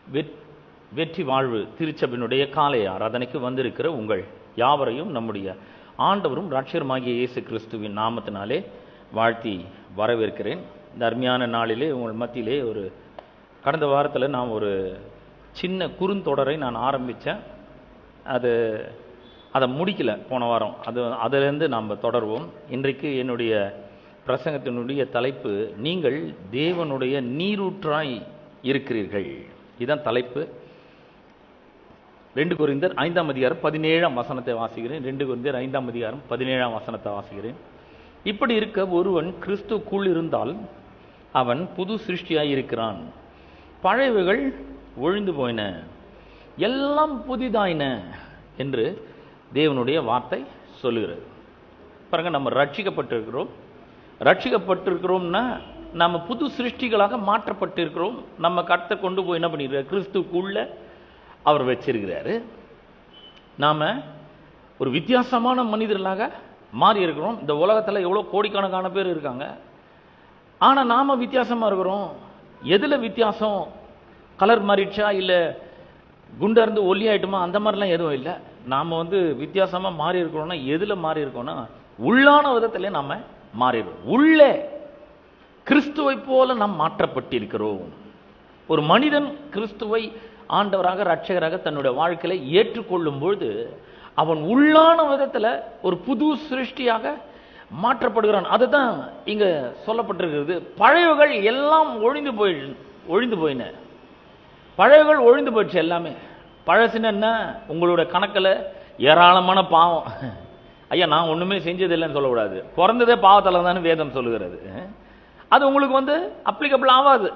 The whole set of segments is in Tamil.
வெற்றி வாழ்வு திருச்சபையினுடைய காலை ஆராதனைக்கு வந்திருக்கிற உங்கள் யாவரையும் நம்முடைய ஆண்டவரும் இரட்சகருமாகிய இயேசு கிறிஸ்துவின் நாமத்தினாலே வாழ்த்தி வரவேற்கிறேன். இந்த அருமையான நாளிலே உங்கள் மத்தியிலே கடந்த வாரத்தில் நான் ஒரு சின்ன குறுந்தொடரை நான் ஆரம்பித்தேன். அதை முடிக்கல போன வாரம். அதிலிருந்து நாம் தொடர்வோம். இன்றைக்கு என்னுடைய பிரசங்கத்தினுடைய தலைப்பு, நீங்கள் தேவனுடைய நீரூற்றாய் இருக்கிறீர்கள். இதுதான் தலைப்பு. 2 கொரிந்தியர் 5ஆம் அதிகாரம் 17ஆம் வசனத்தை வாசிக்கிறேன். 2 கொரிந்தியர் 5ஆம் அதிகாரம் 17ஆம் வசனத்தை வாசிக்கிறேன். இப்படி இருக்க ஒருவன் கிறிஸ்துவுக்குள் இருந்தால் அவன் புது சிருஷ்டியாய் இருக்கிறான். பழையவைகள் ஒழிந்து போயின, எல்லாம் புதிதாயின என்று தேவனுடைய வார்த்தை சொல்லுகிறது. பாருங்க, நம்ம ரட்சிக்கப்பட்டிருக்கிறோம்னா நம்ம புது சிருஷ்டிகளாக மாற்றப்பட்டிருக்கிறோம். நம்ம கர்த்தர் கொண்டு போய் என்ன பண்ணிருக்காரு? கிறிஸ்துக்குள்ள அவர் வச்சிருக்கிறாரு. நாம ஒரு வித்தியாசமான மனிதர்களாக மாறி இருக்கிறோம். இந்த உலகத்தில் எவ்வளோ கோடிக்கணக்கான பேர் இருக்காங்க, ஆனால் நாம வித்தியாசமா இருக்கிறோம். எதுல வித்தியாசம்? கலர் மாறிடுச்சா, இல்லை குண்டா இருந்து ஒல்லி ஆயிட்டுமா? அந்த மாதிரிலாம் எதுவும் இல்லை. நாம வித்தியாசமா மாறி இருக்கிறோம்னா எதுல மாறி இருக்கோம்னா உள்ளான விதத்திலே நாம மாறிடுறோம். உள்ளே கிறிஸ்துவை போல நாம் மாற்றப்பட்டிருக்கிறோம். ஒரு மனிதன் கிறிஸ்துவை ஆண்டவராக இரட்சகராக தன்னுடைய வாழ்க்கையில ஏற்றுக்கொள்ளும் பொழுது அவன் உள்ளான விதத்துல ஒரு புது சிருஷ்டியாக மாற்றப்படுகிறான். அதுதான் இங்க சொல்லப்பட்டிருக்கிறது. பழையவைகள் எல்லாம் ஒழிந்து போயின. பழையவைகள் ஒழிந்து போயிடுச்சு எல்லாமே. பழசுன்னு என்ன? உங்களுடைய கணக்கில் ஏராளமான பாவம். ஐயா, நான் ஒண்ணுமே செஞ்சதில்லைன்னு சொல்லக்கூடாது. பிறந்ததே பாவத்தில் தான் வேதம் சொல்லுகிறது. அது உங்களுக்கு அப்ளிகபிள் ஆகாது.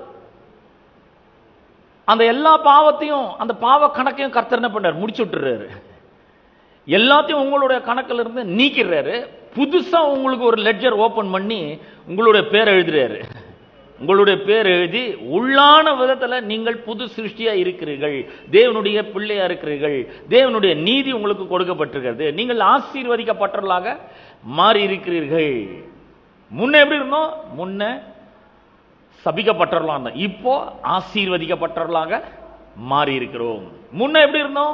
அந்த எல்லா பாவத்தையும், அந்த பாவ கணக்கையும் கர்த்தர் என்ன பண்றாரு? முடிச்சு விட்டுறாரு. எல்லாத்தையும் உங்களுடைய கணக்கில் இருந்து நீக்கிறாரு. புதுசா உங்களுக்கு ஒரு லெட்ஜர் ஓபன் பண்ணி உங்களுடைய பேர் எழுதுறாரு. உங்களுடைய பேர் எழுதி உள்ளான விதத்துல நீங்கள் புது சிருஷ்டியா இருக்கிறீர்கள், தேவனுடைய பிள்ளையா இருக்கிறீர்கள், தேவனுடைய நீதி உங்களுக்கு கொடுக்கப்பட்டிருக்கிறது, நீங்கள் ஆசீர்வதிக்கப்பட்டவர்களாக மாறி இருக்கிறீர்கள். முன்ன எப்படி இருந்தோம்? முன்ன சபிக்கப்பட்டவர்களாக இருந்தோம், இப்போ ஆசீர்வதிக்கப்பட்டவர்களாக மாறி இருக்கிறோம். முன்ன எப்படி இருந்தோம்?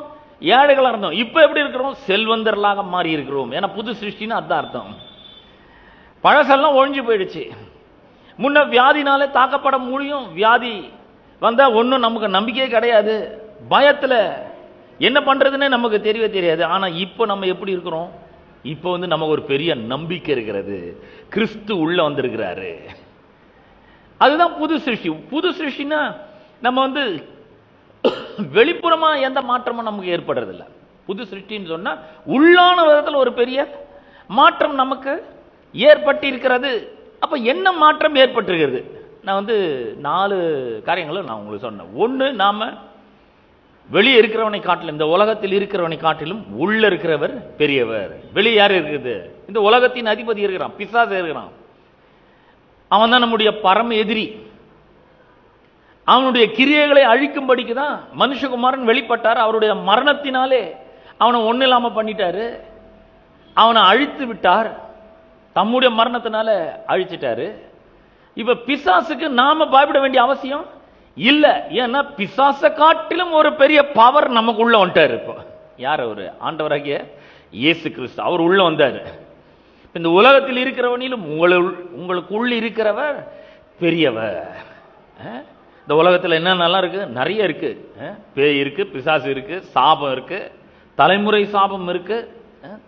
ஏழைகளா இருந்தோம், இப்போ எப்படி இருக்கிறோம்? செல்வந்தர்களாக மாறி இருக்கிறோம். ஏன்னா புது சிருஷ்டின்னு அதான் அர்த்தம். பழசெல்லாம் ஒழிஞ்சு போயிடுச்சு. முன்ன வியாதினாலே தாக்கப்பட முடியும். வியாதி வந்தா ஒன்றும் நமக்கு நம்பிக்கையே கிடையாது. பயத்துல என்ன பண்றதுன்னே நமக்கு தெரியவே தெரியாது. ஆனா இப்போ நம்ம எப்படி இருக்கிறோம்? இப்போ நமக்கு ஒரு பெரிய நம்பிக்கை இருக்கிறது. கிறிஸ்து உள்ள வந்திருக்கிறாரு. அதுதான் புது சிருஷ்டி. புது சிருஷ்டினா நம்ம வெளிப்புறமா எந்த மாற்றமும் நமக்கு ஏற்படுறது இல்லை. புது சிருஷ்டின்னு சொன்னா உள்ளான விதத்தில் ஒரு பெரிய மாற்றம் நமக்கு ஏற்பட்டு இருக்கிறது. அப்ப என்ன மாற்றம் ஏற்பட்டிருக்கிறது? நான் 4 காரியங்களை நான் உங்களுக்கு சொன்னேன். ஒன்று, நாம வெளியே இருக்கிறவனை காட்டிலும், இந்த உலகத்தில் இருக்கிறவனை காட்டிலும் உள்ள இருக்கிறவர் பெரியவர். வெளியே யார் இருக்குது? இந்த உலகத்தின் அதிபதி இருக்கிறான், பிசாசு இருக்கிறான். அவன் தான் நம்முடைய பரம எதிரி. அவனுடைய கிரியைகளை அழிக்கும்படிக்கு தான் மனுஷகுமாரன் வெளிப்பட்டார். அவருடைய மரணத்தினாலே அவனை ஒன்னும் இல்லாம பண்ணிட்டாரு. அவனை அழித்து விட்டார். தம்முடைய மரணத்தினால அழிச்சிட்டாரு. இப்ப பிசாசுக்கு நாம பயப்பட வேண்டிய அவசியம் இல்ல. ஏன்னா பிசாசை காட்டிலும் ஒரு பெரிய பவர் நமக்கு உள்ள வந்துட்டாரு. இப்போ யார்? அவரு ஆண்டவராகிய இயேசு கிறிஸ்து. அவர் உள்ள வந்தாரு. இந்த உலகத்தில் இருக்கிறவனிலும் உங்களுக்கு உள்ள இருக்கிறவர் பெரியவர். இந்த உலகத்தில் என்ன நல்லா இருக்கு? நிறைய இருக்கு. பேய் இருக்கு, பிசாசு இருக்கு, சாபம் இருக்கு, தலைமுறை சாபம் இருக்கு.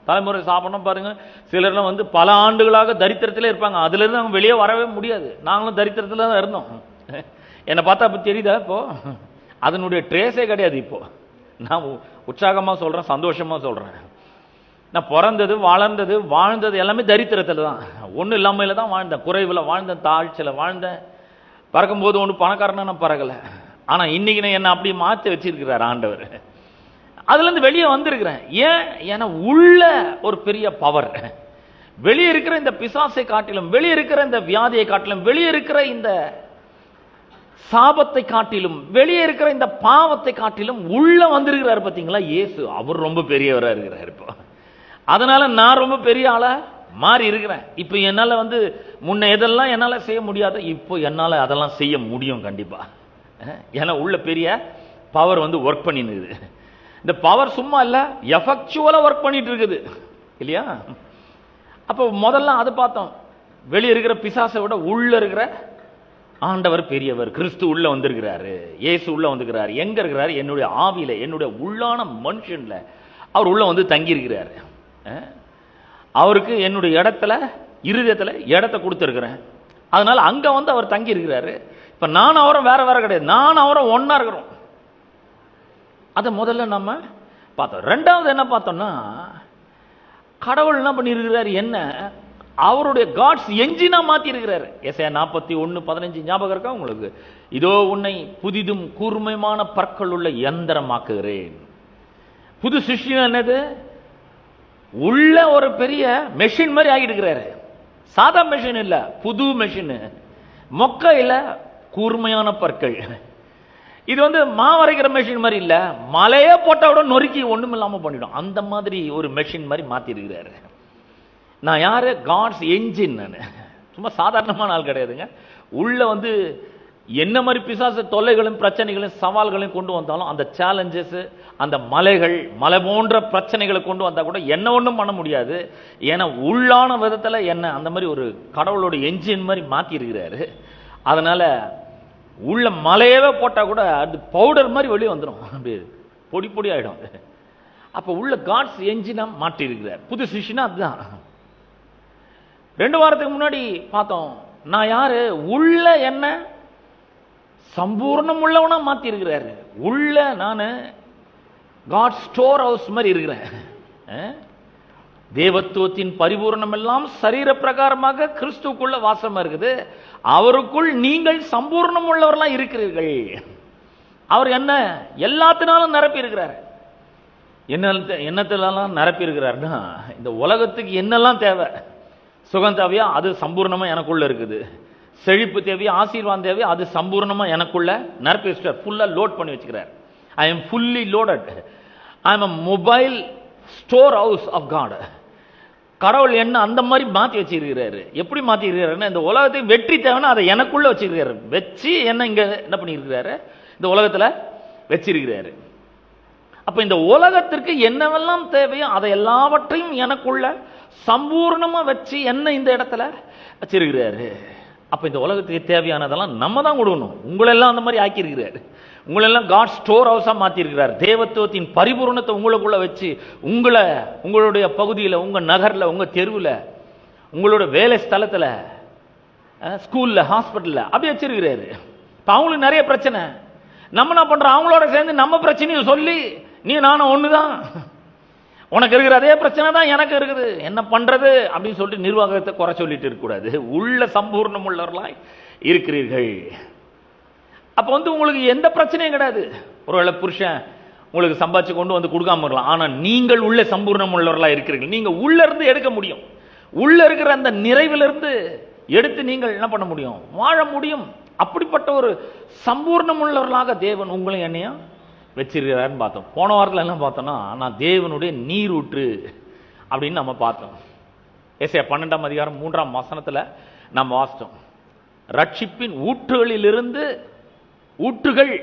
தலைமுறை சாபம் பாருங்க. சிலர்லாம் பல ஆண்டுகளாக தரித்திரத்திலே இருப்பாங்க. அதுல இருந்து அவங்க வெளியே வரவே முடியாது. நாங்களும் தரித்திரத்துல தான் இருந்தோம். என்னை பார்த்தா அப்ப தெரியுதா? இப்போ அதனுடைய ட்ரேஸே கிடையாது. இப்போ நான் உற்சாகமா சொல்றேன், சந்தோஷமா சொல்றேன். நான் பிறந்தது, வளர்ந்தது, வாழ்ந்தது எல்லாமே தரித்திரத்துல தான். ஒன்றும் இல்லாமையில தான் வாழ்ந்தேன். குறைவில் வாழ்ந்தேன், தாழ்ச்சியில் வாழ்ந்தேன். பறக்கும்போது ஒன்று பணக்காரனா நான் பறக்கலை. ஆனா இன்னைக்கு நான் என்ன அப்படியே மாற்றி வச்சிருக்கிறார் ஆண்டவர். அதுல இருந்து வெளியே வந்திருக்கிறேன். ஏன்னா உள்ள ஒரு பெரிய பவர். வெளியே இருக்கிற இந்த பிசாசை காட்டிலும், வெளியே இருக்கிற இந்த வியாதியை காட்டிலும், வெளியே இருக்கிற இந்த சாபத்தை காட்டிலும், வெளியே இருக்கிற இந்த பாவத்தை காட்டிலும் உள்ள வந்திருக்கிறார். பார்த்தீங்களா? இயேசு அவர் ரொம்ப பெரியவரா இருக்கிறார். இப்போ அதனால நான் ரொம்ப பெரிய ஆளா மாறி இருக்கிறேன். இப்போ என்னால முன்ன எதெல்லாம் என்னால செய்ய முடியாது, இப்போ என்னால அதெல்லாம் செய்ய முடியும் கண்டிப்பா. ஏன்னா உள்ள பெரிய பவர் வந்து ஒர்க் பண்ணிட்டு இருக்குது. இந்த பவர் சும்மா இல்ல, எஃபெக்சுவலா ஒர்க் பண்ணிட்டு இருக்குது இல்லையா? அப்போ முதல்ல அது பார்த்தோம். வெளியே இருக்கிற பிசாசை விட உள்ள இருக்கிற ஆண்டவர் பெரியவர். கிறிஸ்து உள்ள வந்திருக்கிறாரு, இயேசு உள்ள வந்திருக்கிறாரு. எங்க இருக்கிறாரு? என்னுடைய ஆவியில, என்னுடைய உள்ளான மனுஷன்ல அவர் உள்ள வந்து தங்கி இருக்கிறாரு. அவருக்கு என்னுடைய இடத்துல, இருதயத்துல இடத்தை கொடுத்திருக்கிறேன். அதனால அங்க வந்து அவர் தங்கி இருக்கிறாரு. இப்ப நான் அவரும் வேற வேற கிடையாது, நான் அவரும் ஒன்னா இருக்கிறோம். அதை முதல்ல நம்ம பார்த்தோம். ரெண்டாவது என்ன பார்த்தோம்னா, கடவுள் என்ன பண்ணி இருக்கிறார்? என்ன அவருடைய காட்ஸ் என்ஜினா மாத்தி இருக்கிறார். எசையா 41:15 ஞாபகம் இருக்கா உங்களுக்கு? இதோ உன்னை புதிதும் கூர்மையான பற்கள் உள்ள யந்திரமாக்குகிறேன். புது சிருஷ்டி என்னது? உள்ள ஒரு பெரிய மெஷின் மாதிரி ஆகிட்டு இருக்கிறாரு. சாதா மெஷின் இல்ல, புது மெஷின். மொக்க இல்ல, கூர்மையான பற்கள். இது வந்து மாவரைக்கிற மெஷின் மாதிரி இல்ல, மலையே போட்டா விட நொறுக்கி ஒண்ணும் இல்லாம பண்ணிடும். அந்த மாதிரி ஒரு மெஷின் மாதிரி மாத்தி இருக்கிறாரு. நான் யாரு? God's engine. நான் சும்மா சாதாரணமான ஆள் கிடையாதுங்க. உள்ள வந்து என்ன மாதிரி பிசாசு தொல்லைகளும் பிரச்சனைகளும் சவால்களையும் கொண்டு வந்தாலும், அந்த சேலஞ்சஸ், அந்த மலைகள், மலை போன்ற பிரச்சனைகளை கொண்டு வந்தா கூட என்ன ஒன்றும் பண்ண முடியாது. ஏன்னா உள்ளான விதத்துல என்ன அந்த மாதிரி ஒரு கடவுளோட என்ஜின் மாதிரி மாத்தி இருக்கிறாரு. அதனால உள்ள மலையவே போட்டா கூட அது பவுடர் மாதிரி வெளியே வந்துடும், அப்படி பொடி பொடி ஆயிடும். அப்ப உள்ள காட்ஸ் என்ஜினா மாற்றி இருக்கிறார். புது சிஷினா அதுதான். 2 வாரத்துக்கு முன்னாடி பார்த்தோம். நான் யாரு? உள்ள என்ன சம்பூர்ணம் உள்ளவனா மாத்தி இருக்கிறாரு. உள்ள நானு காட் ஸ்டோர் ஹவுஸ் மாதிரி இருக்கிறேன். தேவத்துவத்தின் பரிபூர்ணம் எல்லாம் சரீர பிரகாரமாக கிறிஸ்துக்குள்ள வாசமா இருக்குது. அவருக்குள் நீங்கள் சம்பூர்ணம் உள்ளவர்களா இருக்கிறீர்கள். அவர் என்ன எல்லாத்தினாலும் நிரப்பி இருக்கிறார். என்னத்தினாலும் நிரப்பி இருக்கிறார்னா, இந்த உலகத்துக்கு என்னெல்லாம் தேவை, சுகம் தேவையா அது சம்பூர்ணமா எனக்குள்ள இருக்குது. செழிப்பு தேவையா, ஆசீர்வாதம் தேவையா அது சம்பூர்ணமா எனக்குள்ள நிரப்பி வச்சுட்டார். ஃபுல்லா லோட் பண்ணி வச்சுக்கிறார். I am fully loaded. I am a mobile store house of God. கடவுள் என்ன அந்த மாதிரி மாத்தி வச்சிருக்கிறாரு. எப்படி மாத்தி இருக்கிறாருன்னா, இந்த உலகத்தை வெற்றி தேவைன்னா அதை எனக்குள்ள வச்சிருக்கிறாரு. வச்சு என்ன இங்க என்ன பண்ணிருக்கிறாரு? இந்த உலகத்துல வச்சிருக்கிறாரு. அப்ப இந்த உலகத்திற்கு என்னவெல்லாம் தேவையோ அதை எல்லாவற்றையும் எனக்குள்ள சம்பூர்ணமா வச்சு என்ன இந்த இடத்துல வச்சிருக்கிறாரு. அப்ப இந்த உலகத்துக்கு தேவையானதெல்லாம் நம்ம தான் கொடுக்கணும். உங்களெல்லாம் அந்த மாதிரி ஆக்கி இருக்கிறாரு. உங்களெல்லாம் காட் ஸ்டோர் ஹவுஸா மாத்தி இருக்கிறார். தேவத்துவத்தின் பரிபூர்ணத்தை உங்களுக்குள்ள வச்சு உங்களுடைய பகுதியில், உங்க நகர்ல, உங்க தெருவுல, உங்களோட வேலை ஸ்தலத்துல, ஸ்கூல்ல, ஹாஸ்பிட்டல்ல அப்படி வச்சிருக்கிறாரு. இப்ப அவங்களுக்கு நிறைய பிரச்சனை. நம்ம என்ன பண்றோம்? அவங்களோட சேர்ந்து நம்ம பிரச்சனையும் சொல்லி, நீ நானும் ஒண்ணுதான், உனக்கு இருக்கிற அதே பிரச்சனை தான் எனக்கு இருக்குது, என்ன பண்றது அப்படின்னு சொல்லிட்டு நிர்வாகத்தை குறை சொல்லிட்டு இருக்க கூடாது. உள்ள சம்பூர்ணம் உள்ளவர்களாய் இருக்கிறீர்கள். அப்ப வந்து உங்களுக்கு எந்த பிரச்சனையும் கிடையாது. ஒருவேளை புருஷன் உங்களுக்கு சம்பாதிச்சு கொண்டு வந்து கொடுக்காம இருக்கலாம், ஆனா நீங்கள் உள்ள சம்பூர்ணம் உள்ளவர்களா இருக்கிறீர்கள். நீங்க உள்ள இருந்து எடுக்க முடியும். உள்ள இருக்கிற அந்த நிறைவிலிருந்து எடுத்து நீங்கள் என்ன பண்ண முடியும்? வாழ முடியும். அப்படிப்பட்ட ஒரு சம்பூர்ணம் உள்ளவர்களாக தேவன் உங்களையும் என்னையும் வச்சிருக்கிறாருன்னு பார்த்தோம். போன வாரத்தில் என்ன பார்த்தோம்னா, நான் தேவனுடைய நீரூற்று அப்படின்னு நம்ம பார்த்தோம். ஏசாயா 12ஆம் அதிகாரம் 3ஆம் வசனத்துல நம்ம வாசித்தோம். ரட்சிப்பின் ஊற்றுகளிலிருந்து ஊற்றுகள்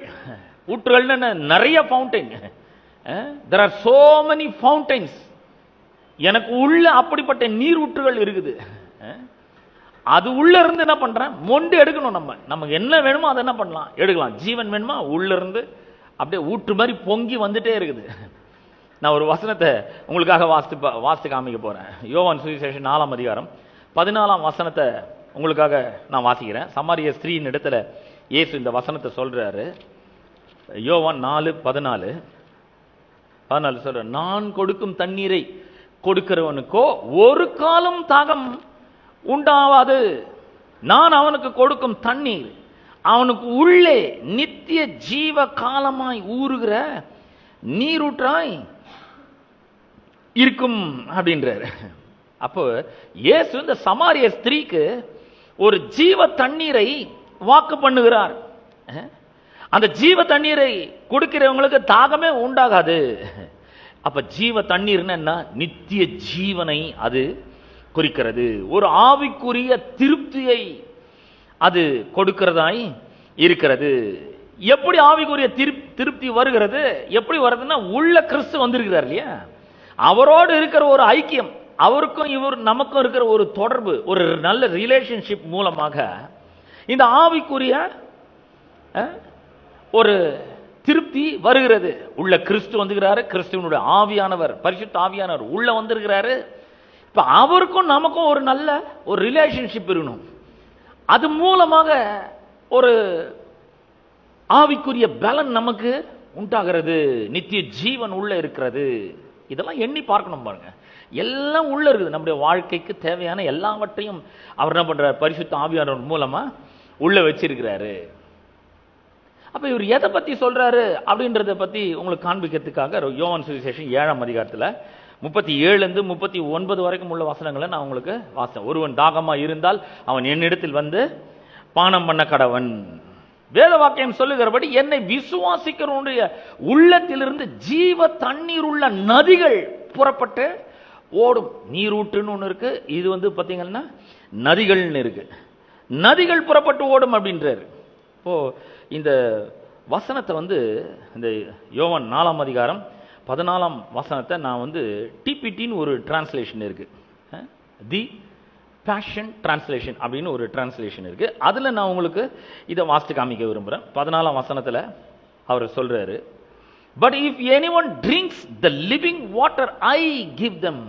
நிறைய fountain. there are so many fountains. எனக்கு உள்ள அப்படிப்பட்ட நீரூற்றுகள் இருக்குது. அது உள்ள இருந்து என்ன பண்றேன்? மொண்டு எடுக்கணும். நமக்கு என்ன வேணுமோ அதை என்ன பண்ணலாம்? எடுக்கலாம். ஜீவன் வேணுமா? உள்ள இருந்து அப்படியே ஊற்று மாதிரி பொங்கி வந்துட்டே இருக்குது. நான் ஒரு வசனத்தை உங்களுக்காக வாசித்து காமிக்க போறேன். யோவான் சுவிசேஷம் 4ஆம் அதிகாரம் 14ஆம் வசனத்தை உங்களுக்காக நான் வாசிக்கிறேன். சமாரிய ஸ்திரீயின் இடத்துல இயேசு இந்த வசனத்தை சொல்றாரு. யோவான் 4:14 சொல்ற, நான் கொடுக்கும் தண்ணீரை கொடுக்கிறவனுக்கோ ஒரு காலம் தாகம் உண்டாவாது. நான் அவனுக்கு கொடுக்கும் தண்ணீர் அவனுக்கு உள்ளே நித்திய ஜீவ காலமாய் ஊறுகிற நீரூற்றாய் இருக்கும் அப்படின்றாரு. அப்போ இயேசு இந்த சமாரிய ஸ்திரீக்கு ஒரு ஜீவ தண்ணீரை வாக்கு பண்ணுகிறார். அந்த ஜீவ தண்ணீரை கொடுக்கிறவங்களுக்கு தாகமே உண்டாகாது. அப்ப ஜீவ தண்ணீர்னா என்ன? நித்திய ஜீவனை அது குறிக்கிறது. ஒரு ஆவிக்குரிய திருப்தியை அது கொடுக்கிறதாய் இருக்கிறது. எப்படி ஆவிக்குரிய திருப்தி வருகிறது. எப்படி வருதுன்னா, உள்ள கிறிஸ்து வந்திருக்கிறார் இல்லையா, அவரோடு இருக்கிற ஒரு ஐக்கியம், அவருக்கும் இவர் நமக்கும் இருக்கிற ஒரு தொடர்பு, ஒரு நல்ல ரிலேஷன்ஷிப் மூலமாக இந்த ஆவிக்குரிய ஒரு திருப்தி வருகிறது. உள்ள கிறிஸ்து வந்துகிறாரு, கிறிஸ்துவனுடைய ஆவியானவர், பரிசுத்த ஆவியானவர் உள்ள வந்திருக்கிறாரு. இப்ப அவருக்கும் நமக்கும் ஒரு நல்ல ஒரு ரிலேஷன்ஷிப் இருக்கணும். அது மூலமாக ஒரு ஆவிக்குரிய பலன் நமக்கு உண்டாகிறது, நித்திய ஜீவன் உள்ள இருக்கிறது. இதெல்லாம் எண்ணி பார்க்கணும் பாருங்க. எல்லாம் உள்ள இருக்குது. நம்முடைய வாழ்க்கைக்கு தேவையான எல்லாவற்றையும் அவர் என்ன பண்றார், பரிசுத்த ஆவியானவர் மூலமா உள்ள வச்சிருக்கிறாரு. அப்ப இவர் எதை பத்தி சொல்றாரு அப்படின்றத பத்தி உங்களுக்கு காண்பிக்கிறதுக்காக யோவான் சுவிசேஷம் 7ஆம் அதிகாரத்துல 37 39 வரைக்கும் உள்ள வசனங்களை நான் உங்களுக்கு வாசித்தேன். ஒருவன் தாகமா இருந்தால் அவன் என்னிடத்தில் வந்து பானம் பண்ண கடவன். வேத வாக்கியம் சொல்லுகிறபடி என்னை விசுவாசிக்கிறவனுடைய உள்ளத்திலிருந்து ஜீவ தண்ணீர் உள்ள நதிகள் புறப்பட்டு ஓடும். நீரூற்றுன்னு ஒன்று இருக்கு, இது வந்து பார்த்தீங்கன்னா நதிகள்னு இருக்கு. நதிகள் புறப்பட்டு ஓடும் அப்படின்றாரு. இப்போ இந்த வசனத்தை வந்து இந்த யோவான் 4ஆம் அதிகாரம் 14ஆம் வசனத்தை நான் வந்து டிபிடின்னு ஒரு டிரான்ஸ்லேஷன் இருக்கு, தி பேஷன் டிரான்ஸ்லேஷன் அப்படின்னு ஒரு டிரான்ஸ்லேஷன் இருக்கு. அதுல நான் உங்களுக்கு இதை வாசித்து காமிக்க விரும்புறேன். 14ஆம் வசனத்துல அவர் சொல்றாரு, but if anyone drinks the living water I give them,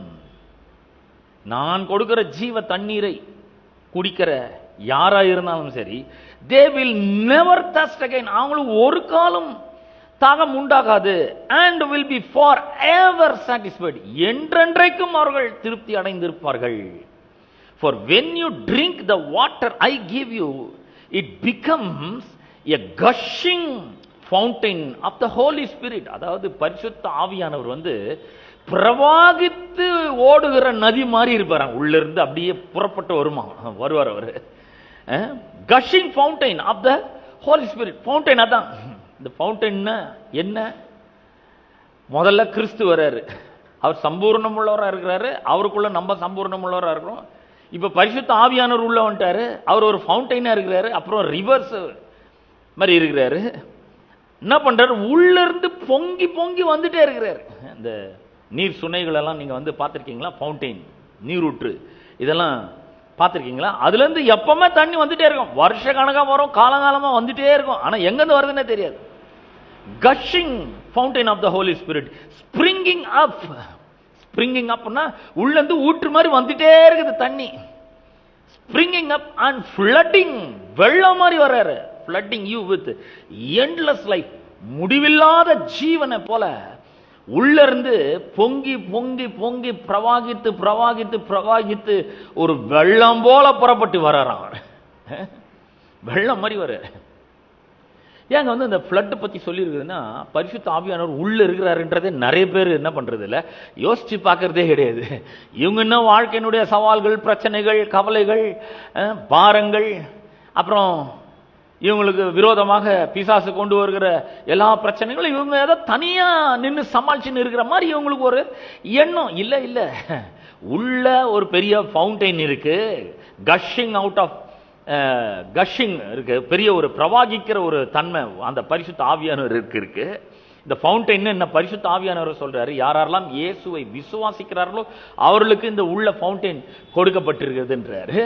நான் கொடுக்கிற ஜீவ தண்ணீரை குடிக்கிற யாரா இருந்தாலும் சரி, they will never thirst again, அவங்களுக்கு ஒரு காலம் தாகம் உண்டாகாது. and will be forever satisfied, என்றென்றைக்கும் அவர்கள் திருப்தி அடைந்திருப்பார்கள். for when you drink the water I give you, it becomes a gushing fountain of the Holy Spirit. அதாவது பரிசுத்த ஆவியானவர் வந்து பிரவாகித்து ஓடுகிற நதி மாதிரி இருப்பார். உள்ள இருந்து அப்படியே புறப்பட்டு வருவார் அவர். gushing fountain of the Holy Spirit. Fountain அதான். இந்த ஃபவுண்டைன் என்ன? முதல்ல கிறிஸ்து வர்றாரு, அவர் சம்பூர்ணம் உள்ளவரா இருக்கிறாரு, அவருக்குள்ள நம்ம சம்பூர்ணம் உள்ளவரா இருக்கிறோம். இப்ப பரிசுத்த ஆவியானவர் உள்ள வந்துட்டாரு, அவர் ஒரு ஃபவுண்டைனா இருக்கிறாரு. அப்புறம் ரிவர்ஸ் மாதிரி இருக்கிறாரு. என்ன பண்றாரு, உள்ள இருந்து பொங்கி பொங்கி வந்துட்டே இருக்கிறாரு. இந்த நீர் சுனைகள் எல்லாம் நீங்க வந்து பார்த்திருக்கீங்களா? ஃபவுண்டைன், நீரூற்று, இதெல்லாம் பார்த்திருக்கீங்களா? அதுல இருந்து எப்பவுமே தண்ணி வந்துட்டே இருக்கும், வருஷ கணக்கா வரும், காலகாலமா வந்துட்டே இருக்கும். ஆனா எங்க இருந்து வருதுன்னே தெரியாது. gushing fountain of the Holy Spirit, springing up. springing upனா உள்ள இருந்து ஊற்று மாதிரி வந்துட்டே இருக்குது தண்ணி. springing up and flooding, வெள்ளம் மாதிரி வர்றாரு. flooding you with endless life, முடிவில்லாத ஜீவனை போல உள்ள இருந்து பொங்கி பொங்கி பொங்கி பிரவாகித்து பிரவாகித்து பிரவாகித்து ஒரு வெள்ளம் போல புறப்பட்டு வர்றாராம். வெள்ளம் மாதிரி வர்றாரு. ஏங்க வந்து இந்த ஃப்ளட் பத்தி சொல்லி இருக்குதுன்னா, பரிசுத்த ஆவியானவர் உள்ள இருக்கிறாருன்றதே நிறைய பேர் என்ன பண்றது இல்ல, யோசிச்சு பார்க்கறதே கிடையாது. இவங்க என்ன வாழ்க்கையினுடைய சவால்கள், பிரச்சனைகள், கவலைகள், பாரங்கள், அப்புறம் இவங்களுக்கு விரோதமாக பிசாசு கொண்டு வருகிற எல்லா பிரச்சனைகளும் இவங்க ஏதோ தனியா நின்று சமாளிச்சுன்னு இருக்கிற மாதிரி இவங்களுக்கு ஒரு எண்ணம். இல்ல இல்ல, உள்ள ஒரு பெரிய ஃபவுண்டைன் இருக்கு, கஷிங் அவுட் ஆஃப் கஷிங் இருக்கு, பெரிய ஒரு பிரவாகிக்கிற ஒரு தன்மை அந்த பரிசுத்த ஆவியானவர் இருக்கு. இந்த ஃபவுண்டைன் என்ன பரிசுத்த ஆவியானவர் சொல்றாரு, யாரெல்லாம் இயேசுவை விசுவாசிக்கிறார்களோ அவர்களுக்கு இந்த உள்ள ஃபவுண்டைன் கொடுக்கப்பட்டிருக்குதுன்றாரு.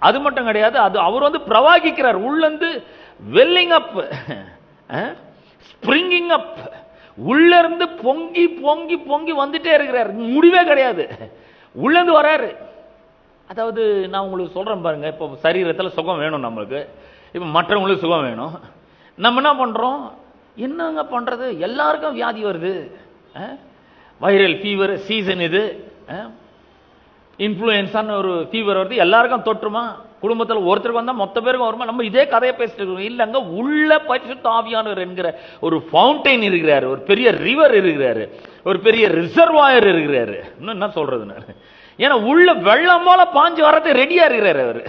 அது மட்டும் கிடையாது, அது அவர் வந்து பிரவாகிக்கிறார், உள்ளந்து வெல்லிங் அப், ஸ்பிரிங்கிங் அப், உள்ள இருந்து பொங்கி பொங்கி பொங்கி வந்துட்டே இருக்கிறார், முடிவே கிடையாது, உள்ளந்து வராரு. அதாவது நான் உங்களுக்கு சொல்றேன் பாருங்க, இப்போ சரீரத்தில் சுகம் வேணும் நம்மளுக்கு, இப்போ மற்றவங்களுக்கு சுகம் வேணும். நம்ம என்ன பண்றோம், என்னங்க பண்றது, எல்லாருக்கும் வியாதி வருது, வைரல் ஃபீவர் சீசன் இது, இன்ஃப்ளூயன்ஸான ஒரு ஃபீவர் வருது, எல்லாருக்கும் தொற்றுமா, குடும்பத்தில் ஒருத்தருக்கு வந்தா மொத்த பேருக்கும் வருமா? நம்ம இதே கதையை பேசிட்டு இருக்கோம். இல்லங்க, உள்ள பரிசுத்த ஆவியானவர் என்கிற ஒரு ஃபவுண்டைன் இருக்கிறாரு, ஒரு பெரிய ரிவர் இருக்கிறாரு, ஒரு பெரிய ரிசர்வாயர் இருக்கிறாரு. இன்னும் என்ன சொல்றது, ஏன்னா உள்ள வெள்ளம் போல பாஞ்சு வரது ரெடியா இருக்கிறாரு அவரு.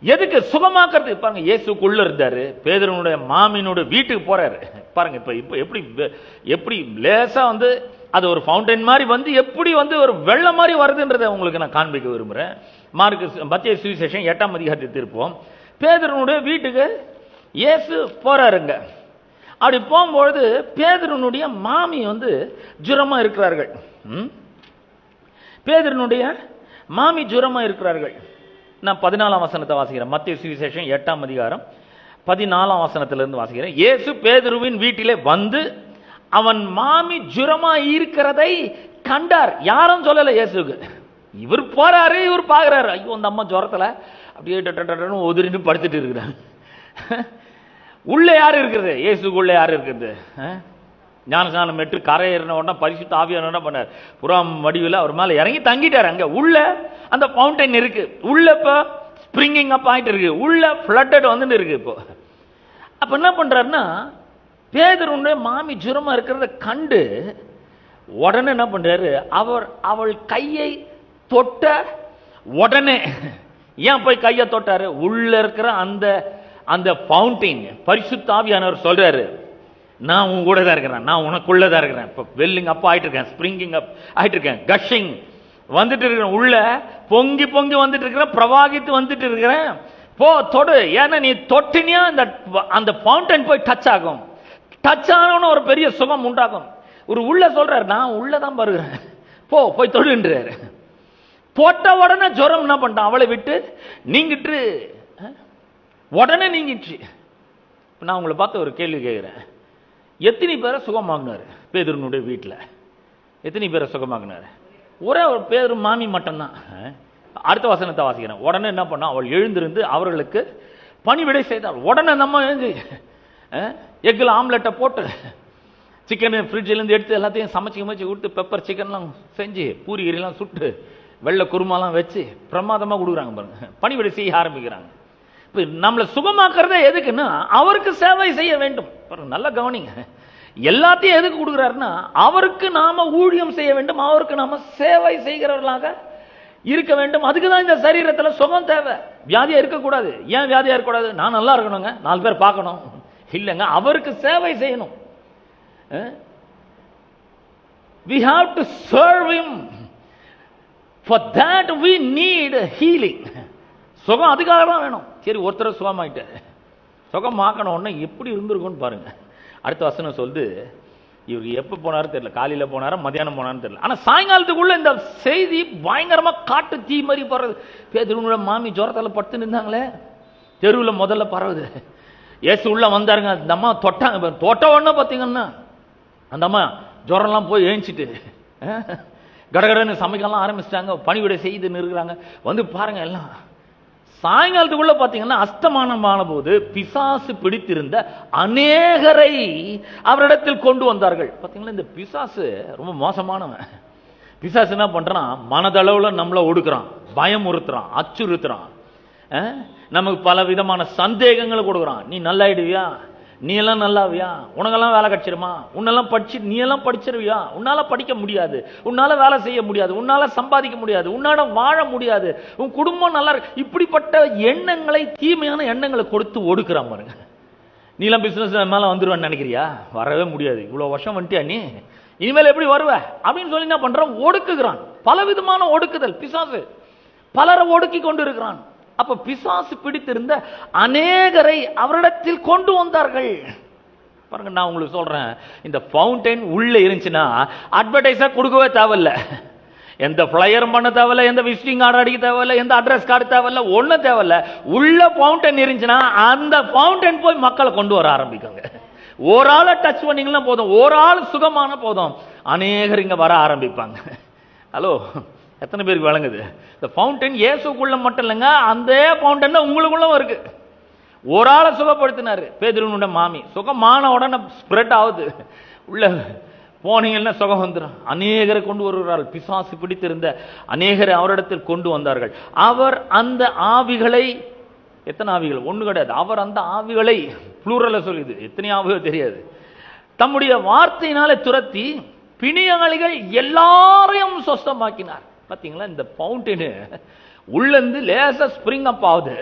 எதுக்கு? சுகமாக்குறது. பாருங்க, இயேசுக்குள்ள இருந்தாரு, பேதுருனுடைய மாமியினுடைய வீட்டுக்கு போறாரு. பாருங்க, இப்ப எப்படி எப்படி லேசா வந்து அது ஒரு ஃபவுண்டைன் மாதிரி வந்து எப்படி வந்து ஒரு வெள்ளம் மாதிரி வருதுன்றதை உங்களுக்கு நான் காண்பிக்க விரும்புறேன். மத்திய சுவிசேஷம் 8ஆம் அதிகாரத்தை திருப்போம். பேதுருனுடைய வீட்டுக்கு இயேசு போறாருங்க. அப்படி போகும்பொழுது பேதுருனுடைய மாமி ஜுரமா இருக்கிறார்கள். பேதுருனுடைய மாமி ஜுரமா இருக்கிறார்கள். நான் 14ஆம் வசனத்தை வாசிக்கிறேன். மத்தேயு சுவிசேஷம் 8ஆம் அதிகாரம் 14ஆம் வசனத்திலிருந்து வாசிக்கிறேன். இயேசு பேதுருவின் வீட்டிலே வந்து அவன் மாமி ஜுரமா இருக்கிறதை கண்டார். யாரும் சொல்லல இயேசுக்கு. இவர் போறாரு, இவர் பாக்குறாரு. ஐயோ, அந்த அம்மா ஜுரத்துல அப்படியே ஒதுரின்னு படுத்துட்டு இருக்கிறாங்க. உள்ள யாரு இருக்கிறது? இயேசுக்குள்ள யாரு இருக்கிறது? ஞானஸ்நானம் பெற்று கரையேறின உடனே பரிசுத்த ஆவியானவர் என்ன பண்ணார்? புறாம் வடிவில் அவர் மேல இறங்கி தங்கிட்டார். அங்க உள்ள அந்த ஃபவுண்டைன் இருக்கு. உள்ள இப்ப ஸ்பிரிங்கிங் அப் ஆயிட்டு இருக்கு. உள்ள ஃப்ளட்டட் இருக்கு. இப்போ அப்ப என்ன பண்றாருன்னா, பேதுருடைய மாமி ஜுரமா இருக்கிறத கண்டு உடனே என்ன பண்றாரு? அவள் கையை தொட்ட உடனே, ஏன் போய் கையை தொட்டாரு? உள்ள இருக்கிற அந்த ஃபவுண்டைன் பரிசுத்த ஆவியானவர் சொல்றாரு, நான் உன் கூட தான் இருக்கிறேன், நான் உனக்குள்ளதான் இருக்கிறேன். இப்போ வெல்லிங் அப் ஆயிட்டு இருக்கேன், ஸ்பிரிங்கிங் அப் ஆயிட்டு இருக்கேன், கஷிங் வந்துட்டு இருக்கிறேன், உள்ள பொங்கி பொங்கி வந்துட்டு இருக்கிறேன், பிரவாகித்து வந்துட்டு இருக்கிறேன். போ தொடு. ஏன்னா நீ தொட்டினியா அந்த ஃபவுண்டைன் போய் டச் ஆகும். டச் ஆனவன ஒரு பெரிய சுகம் உண்டாகும். ஒரு உள்ள சொல்றாரு, நான் உள்ளதான் வருகிறேன், போய் தொடுன்றாரு. தொட்ட உடனே ஜுரம் என்ன பண்ணிட்டான்? அவளை விட்டு நீங்கிட்டு உடனே நீங்கிச்சு. நான் உங்களை பார்த்து ஒரு கேள்வி கேட்கிறேன். எத்தனை பேரை சுகமாகினாரு பேதுருனுடைய வீட்டில்? எத்தனை பேரை சுகமாகினாரு? ஒரே ஒரு பேரு மாமி மட்டும்தான். அடுத்த வசனத்தை வாசிக்கிறேன். உடனே என்ன பண்ணா? அவள் எழுந்திருந்து அவர்களுக்கு பணிவிடை செய்தாள். உடனே நம்ம எழுந்து எக்கில் ஆம்லெட்டை போட்டு சிக்கன் ஃப்ரிட்ஜிலேருந்து எடுத்து எல்லாத்தையும் சமைச்சு கொடுத்து பெப்பர் சிக்கன்லாம் செஞ்சு பூரிகரிலாம் சுட்டு வெள்ளை குருமாலாம் வச்சு பிரமாதமாக கொடுக்குறாங்க பாருங்க. பணிவிடை செய்ய ஆரம்பிக்கிறாங்க. இப்போ நம்மளை சுகமாக்குறதே எதுக்குன்னா அவருக்கு சேவை செய்ய வேண்டும். நல்ல கவனிங்க. எல்லாத்தையும் எதுக்கு கொடுக்குறாருன்னா அவருக்கு நாம ஊழியம் செய்ய வேண்டும், அவருக்கு நாம சேவை செய்கிறவர்களாக இருக்க வேண்டும். அதுக்கு தான் இந்த சரீரத்தில் சுகம் தேவை. வியாதியா இருக்கக்கூடாது. ஏன் வியாதியா இருக்கக்கூடாது? நான் நல்லா இருக்கணுங்க, 4 பேர் பார்க்கணும் இல்லைங்க, அவருக்கு சேவை செய்யணும். We have to serve him. For that we need healing. சுகம் அதுக்காக தான் வேணும். சரி, ஒருத்தர் சுகமாயிட்ட, சுகமாக்கணும் உடனே எப்படி இருந்திருக்கும்னு பாருங்க. அடுத்த வசனம் சொல்லுது, இவருக்கு எப்போ போனாரு தெரியல, காலையில போனாரா மத்தியானம் போனாருன்னு தெரியல, ஆனா சாயங்காலத்துக்குள்ள இந்த செய்தி பயங்கரமா காட்டு தீ மாதிரி பரவுது. பேதுருவோட மாமி ஜுரத்தால படுத்து நின்றாங்களே, தெருவில் முதல்ல பரவுது. இயேசு உள்ள வந்தாருங்க. அந்த அம்மா தொட்டாங்க. தொட்ட உடனே பார்த்தீங்கன்னா அந்த அம்மா ஜுரம்லாம் போய் ஏஞ்சிட்டு கடகடன்னு சமைக்கலாம் ஆரம்பிச்சிட்டாங்க. பணிவிடை செய்து நிறுகிறாங்க. பாருங்க எல்லாம். சாயங்காலத்துக்குள்ள பாத்தீங்கன்னா அஸ்தமானமான போது பிசாசு பிடித்திருந்த அநேகரை அவரிடத்தில் கொண்டு வந்தார்கள். பாத்தீங்களா, இந்த பிசாசு ரொம்ப மோசமானவன். பிசாசு என்ன பண்றான்? மனதளவுல நம்மளை ஒடுக்குறான், பயமுறுத்துறான், அச்சுறுத்துறான், நமக்கு பல விதமான சந்தேகங்களை கொடுக்குறான். நீ நல்லாயிடுவியா? நீ எல்லாம் நல்லாவியா? உனக்கெல்லாம் வேலை கிடைச்சிருமா? உன்னெல்லாம் நீ எல்லாம் படிச்சிருவியா? உன்னால படிக்க முடியாது, உன்னால வேலை செய்ய முடியாது, உன்னால சம்பாதிக்க முடியாது, உன்னால வாழ முடியாது, உன் குடும்பம் நல்லா இருக்கு. இப்படிப்பட்ட எண்ணங்களை, தீமையான எண்ணங்களை கொடுத்து ஒடுக்குறான் பாருங்க. நீ எல்லாம் பிசினஸ் மேல வந்துருவேன்னு நினைக்கிறியா? வரவே முடியாது. இவ்வளவு வருஷம் வந்துட்டியா நீ, இனிமேல் எப்படி வருவ அப்படின்னு சொல்லி என்ன பண்றான்? ஒடுக்குகிறான். பலவிதமான ஒடுக்குதல். பிசாசு பலரை ஒடுக்கி கொண்டு இருக்கிறான். அப்ப பிசாசு பிடித்திருந்த அநேகரை அவரிடத்தில் கொண்டு வந்தார்கள். பாருங்க, நான் உங்களுக்கு சொல்றேன், இந்த ஃபவுண்டைன் உள்ள இருந்துச்சுன்னா அட்வர்டைஸா கொடுக்கவே தேவையில்ல, எந்த பிளையரும் பண்ண தேவையில்ல, எந்த விசிட்டிங் கார்டு அடிக்க தேவையில்ல, எந்த அட்ரஸ் கார்டு தேவையில்ல, ஒன்னும் தேவையில்ல. உள்ள ஃபவுண்டைன் இருந்துச்சுன்னா அந்த ஃபவுண்டைன் போய் மக்களை கொண்டு வர ஆரம்பிக்காங்க. ஒரு ஆளை டச் பண்ணீங்கன்னா போதும், ஒரு ஆள் சுகமான போதும், அநேகர் இங்க வர ஆரம்பிப்பாங்க. ஹலோ, எத்தனை பேருக்கு வழங்குது? இந்த ஃபவுண்டைன் இயேசுக்குள்ள மட்டும் இல்லைங்க, அந்த ஃபவுண்டைன் உங்களுக்குள்ள இருக்கு. ஒரு ஆளை சுகப்படுத்தினாரு பேதுருவோட மாமி. சுகமான உடனே ஸ்ப்ரெட் ஆகுது. உள்ள போனீங்கன்னா சுகம் வந்துடும். அநேகரை கொண்டு வருகிறாள். பிசாசு பிடித்திருந்த அநேகரை அவரிடத்தில் கொண்டு வந்தார்கள். அவர் அந்த ஆவிகளை, எத்தனை ஆவிகள்? ஒண்ணு கிடையாது. அவர் அந்த ஆவிகளை புளூரல்ல சொல்லுது, எத்தனை ஆவிகள் தெரியாது, தம்முடைய வார்த்தையினாலே துரத்தி பிணியாளிகள் எல்லாரையும் சொஸ்தமாக்கினார். பாத்தீங்களா, இந்த ஃபவுண்டைன் உள்ளிருந்து லேசா ஸ்பிரிங் அப் ஆகுது,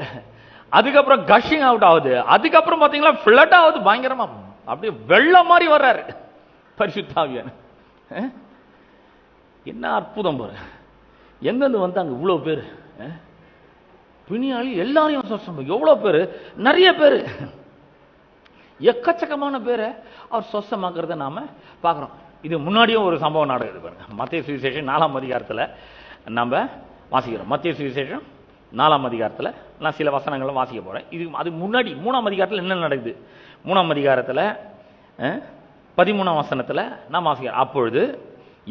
அதுக்கப்புறம் கஷிங் அவுட் ஆகுது, அதுக்கப்புறம் பாத்தீங்களா ஃபிளட் ஆகுது. பயங்கரமா அப்படியே வெள்ளம் மாதிரி வர்றாரு பரிசுத்த ஆவியானவர். என்ன அற்புதம் பாரு. எங்கிருந்து வந்தாங்க இவ்வளவு பேரு? பிணியாளி எல்லாரையும் சொஸ்தம். எவ்வளவு பேரு? நிறைய பேரு. எக்கச்சக்கமான பேரை அவர் சொஸ்தமாக்குறத நாம பார்க்குறோம். இது முன்னாடியும் ஒரு சம்பவம் நடக்குது பாருங்க. மத்தேயு சுவிசேஷம் 4ஆம் அதிகாரத்தில் நம்ம வாசிக்கிறோம். மத்தேயு சுவிசேஷம் 4ஆம் அதிகாரத்தில் நான் சில வசனங்களை வாசிக்க போறேன். இது அது முன்னாடி 3ஆம் அதிகாரத்தில் என்ன நடக்குது? 3ஆம் அதிகாரத்தில் 13ஆம் வசனத்தில் நான் வாசிக்கிறேன். அப்பொழுது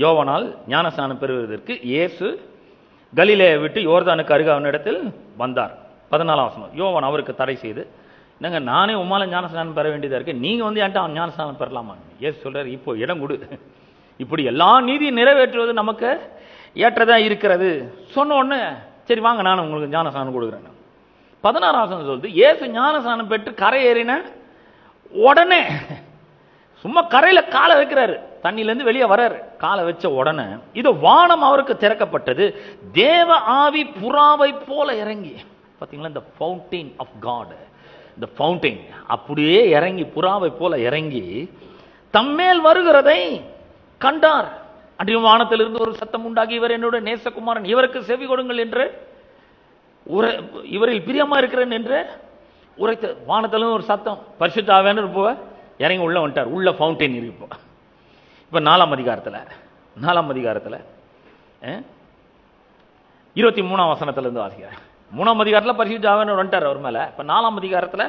யோவானால் ஞானஸ்நானம் பெறுவதற்கு இயேசு கலிலேயை விட்டு யோர்தானுக்கு அருகே அவனிடத்தில் வந்தார். 14ஆம் வசனம். யோவான் அவருக்கு தடை செய்து, என்னங்க நானே உம்மால ஞானஸ்நானம் பெற வேண்டியதா இருக்கு, நீங்க வந்து என்கிட்ட அவன் ஞானஸ்நானம் பெறலாமா? இயேசு சொல்றாரு, இப்போ இடம் கொடு, இப்படி எல்லா நீதியை நிறைவேற்றுவது நமக்கு ஏற்றதா இருக்கிறது. சொன்ன உடனே சரி வாங்க நான் உங்களுக்கு ஞானஸ்நானம் கொடுக்குறேன். 16ஆம் வசனம் சொல்லுது, இயேசு ஞானஸ்நானம் பெற்று கரை ஏறின உடனே சும்மா கரையில காலை வைக்கிறாரு, தண்ணில இருந்து வெளியே வர்றாரு. காலை வச்ச உடனே இது வானம் அவருக்கு திறக்கப்பட்டது, தேவ ஆவி புறாவை போல இறங்கி, பாத்தீங்களா இந்த ஃபவுண்டைன் ஆஃப் காட், இந்த ஃபவுண்டைன் அப்படியே இறங்கி புறாவை போல இறங்கி தம்மேல் வருகிறதை கண்டார். அன்றைய வானத்திலிருந்து ஒரு சத்தம் உண்டாகி, இவர் என்னோட நேசகுமாரன், இவருக்கு செவி கொடுங்கள் என்று இவரில் பிரியமா இருக்கிறேன் என்று உரைத்த. வானத்திலிருந்து ஒரு சத்தம், பரிசுத்த ஆவியானவர் போவ இறங்கி உள்ள வந்துட்டார். உள்ள ஃபவுண்டைன் இருக்கு. இப்ப 4ஆம் அதிகாரத்தில் 23ஆம் வசனத்துல இருந்து வாசிக்கிறேன். 3ஆம் அதிகாரத்தில் பரிசுத்த ஆவியானவர் வந்துட்டார் அவர் மேல. இப்ப 4ஆம் அதிகாரத்தில்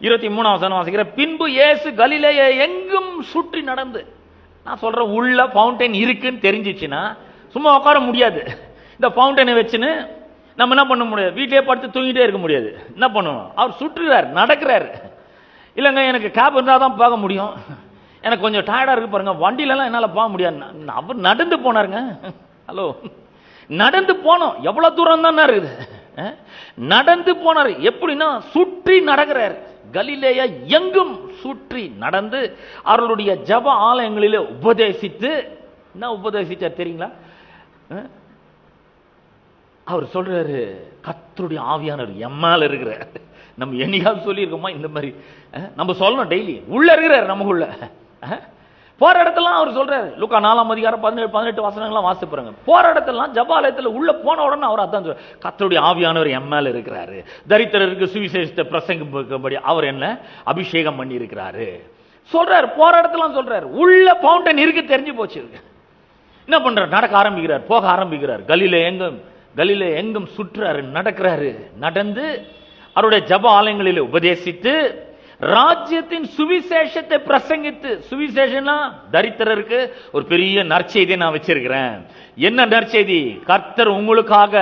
23ஆம் வசனம் வாசிக்கிற. பின்பு இயேசு கலிலேயை எங்கும் சுற்றி நடந்து. நான் சொல்றேன், உள்ள ஃபவுண்டைன் இருக்குன்னு தெரிஞ்சிச்சுன்னா சும்மா உட்கார முடியாது. இந்த ஃபவுண்டைனை வச்சுன்னு நம்ம என்ன பண்ண முடியாது, வீட்டிலேயே படுத்து தூங்கிட்டே இருக்க முடியாது. என்ன பண்ணுவோம், அவர் சுற்றுறார், நடக்கிறாரு. இல்லைங்க எனக்கு கேப் இருந்தால் தான் பார்க்க முடியும், எனக்கு கொஞ்சம் டயர்டாக இருக்கு பாருங்க, வண்டியிலலாம் என்னால் போக முடியாது. அவர் நடந்து போனாருங்க. ஹலோ, நடந்து போனோம். எவ்வளோ தூரம் தான் இருக்குது, நடந்து போனார். எப்படின்னா சுற்றி நடக்கிறார். கலிலேயா எங்கும் சுற்றி நடந்து அவர்களுடைய ஜப ஆலயங்களிலே உபதேசித்து. என்ன உபதேசிச்சார் தெரியுங்களா? அவர் சொல்றாரு, கர்த்தருடைய ஆவியானவர் எம்மால இருக்கிறார். நம்ம என்னைக்காவது சொல்லியிருக்கோமா இந்த மாதிரி? நம்ம சொல்லணும் டெய்லி. உள்ள இருக்கிறார் நமக்குள்ள. போற இடத்தெல்லாம் அவர் சொல்றாரு. லூக்கா 4ஆம் அதிகாரம் 17-18 வசனங்கள்லாம் வாசித்து பாருங்க. போற இடத்தெல்லாம் ஜபாலயத்தில் உள்ள போன உடனே அவர் அதான் சொல்றாரு, கர்த்தருடைய ஆவியானவர் எம்மால இருக்கிறாரு, தரித்திரருக்கு சுவிசேஷத்தை பிரசங்கிக்கும்படி அவர் என்ன அபிஷேகம் பண்ணி இருக்கிறாரு சொல்றாரு. போற இடத்தெல்லாம் சொல்றாரு. உள்ள ஃபவுண்டைன் இருக்கு தெரிஞ்சு போச்சு. என்ன பண்றாரு, நடக்க ஆரம்பிக்கிறார், போக ஆரம்பிக்கிறார். கலிலே எங்கும் சுற்றுறாரு, நடக்கிறாரு. நடந்து அவருடைய ஜப ஆலயங்களில் உபதேசித்து ராஜ்யத்தின் சுவிசேஷத்தை பிரசங்கித்து. சுவிசேஷம்னா தரித்திரருக்கு ஒரு பெரிய நற்செய்தியை நான் வச்சிருக்கிறேன். என்ன நற்செய்தி? கர்த்தர் உங்களுக்காக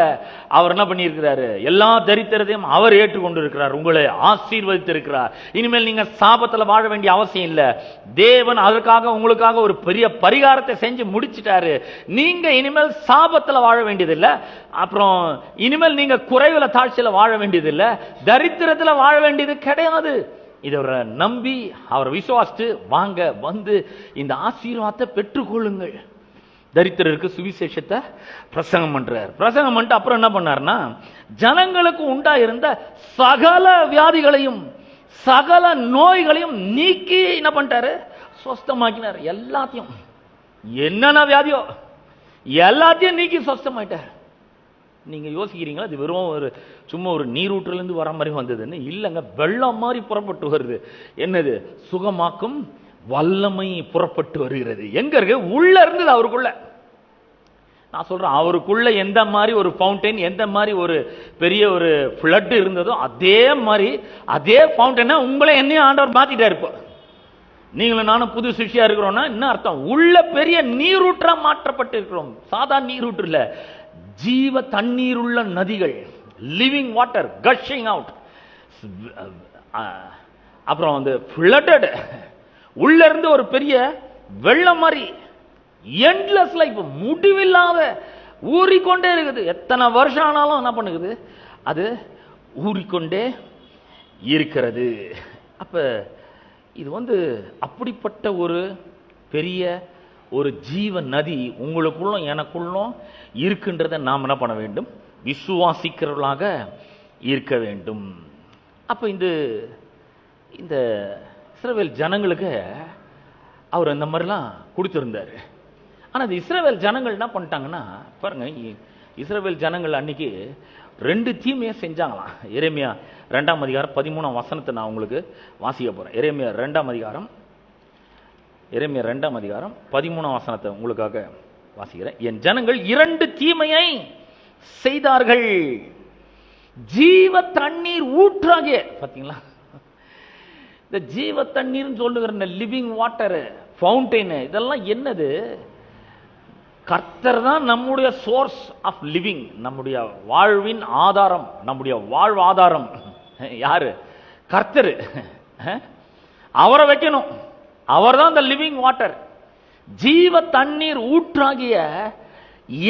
அவர் என்ன பண்ணியிருக்கிறாரு, எல்லா தரித்திரத்தையும் அவர் ஏற்றுக்கொண்டு இருக்கிறார், உங்களை ஆசீர்வதித்து இருக்கிறார். இனிமேல் நீங்க சாபத்தில் வாழ வேண்டிய அவசியம் இல்லை. தேவன் அதற்காக உங்களுக்காக ஒரு பெரிய பரிகாரத்தை செஞ்சு முடிச்சிட்டாரு. நீங்க இனிமேல் சாபத்தில் வாழ வேண்டியதில்லை. அப்புறம் இனிமேல் நீங்க குறைவுல தாழ்ச்சியில வாழ வேண்டியதில்லை, தரித்திரத்தில் வாழ வேண்டியது கிடையாது. இதை நம்பி அவர் விசுவாசித்து வாங்க, வந்து இந்த ஆசீர்வாதத்தை பெற்றுக்கொள்ளுங்கள். தரித்திரருக்கு சுவிசேஷத்தை பிரசங்கம் பண்றார். பிரசங்கம் பண்ணிட்டு அப்புறம் என்ன பண்ணார்னா, ஜனங்களுக்கு உண்டாயிருந்த சகல வியாதிகளையும் சகல நோய்களையும் நீக்கி என்ன பண்ணிட்டாரு, சொஸ்தமாக்கினார். எல்லாத்தையும், என்னென்ன வியாதியோ எல்லாத்தையும் நீக்கி சொஸ்தமாயிட்டார். நீங்க யோசிக்கிறீங்களா, இது வெறும் சும்மா ஒரு நீரூற்றிலிருந்து வர மாதிரி வந்ததுன்னு? இல்லைங்க, வெள்ளம் மாதிரி புறப்பட்டு வருது. என்னது? சுகமாக்கும் வல்லமை புறப்பட்டு வருகிறது. எங்க இருக்கு? உள்ள இருந்தது அவருக்குள்ள. நான் சொல்றேன், அவருக்குள்ள எந்த மாதிரி ஒரு ஃபவுண்டைன், எந்த மாதிரி ஒரு பெரிய ஒரு ஃப்ளட் இருந்ததோ அதே மாதிரி அதே ஃபவுண்டைனை உங்களை என்னையும் ஆண்டவர் மாத்திட்டாரு. இப்போ நீங்களும் நானும் புது சிஷ்யா இருக்கிறோம்னா என்ன அர்த்தம்? உள்ள பெரிய நீரூற்றா மாற்றப்பட்டு இருக்கிறோம். சாதாரண நீரூற்று இல்ல, ஜீவ தண்ணீர் உள்ள நதிகள், லிவிங் வாட்டர் கஷிங் அவுட். அப்புறம் வந்து ஃப்ளட்டட், உள்ள இருந்து ஒரு பெரிய வெள்ளம் மாதிரி எண்ட்லெஸ் லைஃப், முடிவில்லாத ஊறிக்கொண்டே இருக்குது. எத்தனை வருஷம் ஆனாலும் என்ன பண்ணுது, அது ஊறிக்கொண்டே இருக்கிறது. அப்ப இது வந்து அப்படிப்பட்ட ஒரு பெரிய ஒரு ஜீவ நதி உங்களுக்குள்ளும் எனக்குள்ளும் இருக்குன்றதை நாம் என்ன பண்ண வேண்டும்? விசுவாசிக்கிறவர்களாக இருக்க வேண்டும். அப்ப இந்த இஸ்ரவேல் ஜனங்களுக்கு அவர் இந்த மாதிரிலாம் கொடுத்திருந்தாரு. ஆனா இந்த இஸ்ரவேல் ஜனங்கள் என்ன பண்ணிட்டாங்கன்னா பாருங்க, இஸ்ரவேல் ஜனங்கள் அன்னைக்கு 2 தீமையை செஞ்சாங்களாம். எரேமியா 2ஆம் அதிகாரம் 13ஆம் வசனத்தை நான் உங்களுக்கு வாசிக்க போறேன். எரேமியா 2ஆம் அதிகாரம் 13ஆம் வசனத்தை உங்களுக்காக வாசிக்கிறேன். என் ஜனங்கள் 2 தீமையை செய்தார்கள். ஜீவ தண்ணீர் ஊற்றாகிய, பாத்தீங்களா, இந்த ஜீவ தண்ணீர் சொல்லுகிற லிவிங் வாட்டர் ஃபவுண்டைன், இதெல்லாம் என்னது? கர்த்தர் தான் நம்முடைய சோர்ஸ் ஆஃப் லிவிங், நம்முடைய வாழ்வின் ஆதாரம், நம்முடைய வாழ்வாதாரம். யாரு? கர்த்தர். அவரை வைக்கணும். அவர் தான் இந்த லிவிங் வாட்டர். ஜீவ தண்ணீர் ஊற்றாகிய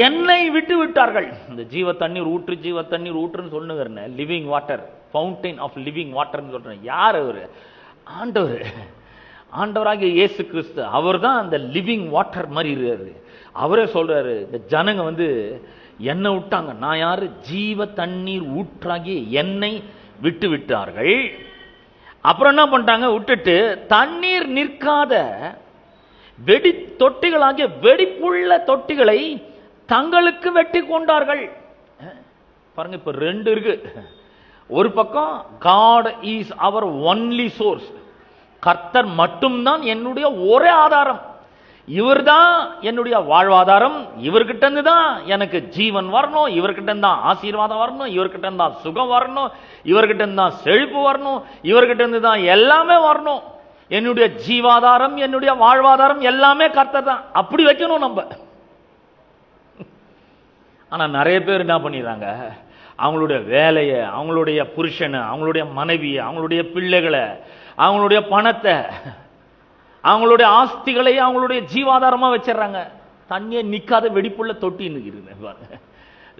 என்னை விட்டு விட்டார்கள். இந்த ஜீவ தண்ணீர் ஊற்று, ஜீவ தண்ணீர் ஊற்றுன்னு சொல்லுங்க, living water, fountain of living வாட்டர்னு சொல்றேன். யார் அவரு? ஆண்டவர். ஆண்டவராகிய இயேசு கிறிஸ்து. அவர் தான் அந்த லிவிங் வாட்டர் மாதிரி இருக்காரு. அவரே சொல்றாரு, இந்த ஜனங்க என்ன விட்டாங்க. நான் யாரு? ஜீவ தண்ணீர் ஊற்றாகி என்னை விட்டு விட்டார்கள். அப்புறம் என்ன பண்ணிட்டாங்க? விட்டுட்டு தண்ணீர் நிற்காத வெடி தொட்டிகளாகிய வெடிப்புள்ள தொட்டிகளை தங்களுக்கு வெட்டி கொண்டார்கள். பாருங்க, இப்ப 2 இருக்கு. ஒரு பக்கம் God is our only source, கர்த்தர் மட்டும்தான் என்னுடைய ஒரே ஆதாரம், இவர்தான் என்னுடைய வாழ்வாதாரம், இவர்கிட்ட இருந்து தான் எனக்கு ஜீவன் வரணும், இவர்கிட்ட இருந்து தான் ஆசீர்வாதம் வரணும், இவர்கிட்ட இருந்து தான் சுகம் வரணும், இவர்கிட்ட இருந்து தான் செழிப்பு வரணும், இவர்கிட்ட இருந்து தான் எல்லாமே வரணும். என்னுடைய ஜீவாதாரம், என்னுடைய வாழ்வாதாரம் எல்லாமே கர்த்தர் தான். அப்படி வைக்கணும் நம்ம. ஆனா நிறைய பேர் என்ன பண்ணிடுறாங்க? அவங்களுடைய வேலையை, அவங்களுடைய புருஷனை, அவங்களுடைய மனைவியை, அவங்களுடைய பிள்ளைகளை, அவங்களுடைய பணத்தை, அவங்களுடைய ஆஸ்திகளை அவங்களுடைய ஜீவாதாரமா வச்சிடறாங்க. தண்ணியை நிக்காத வெடிப்புள்ள தொட்டி பாருங்க.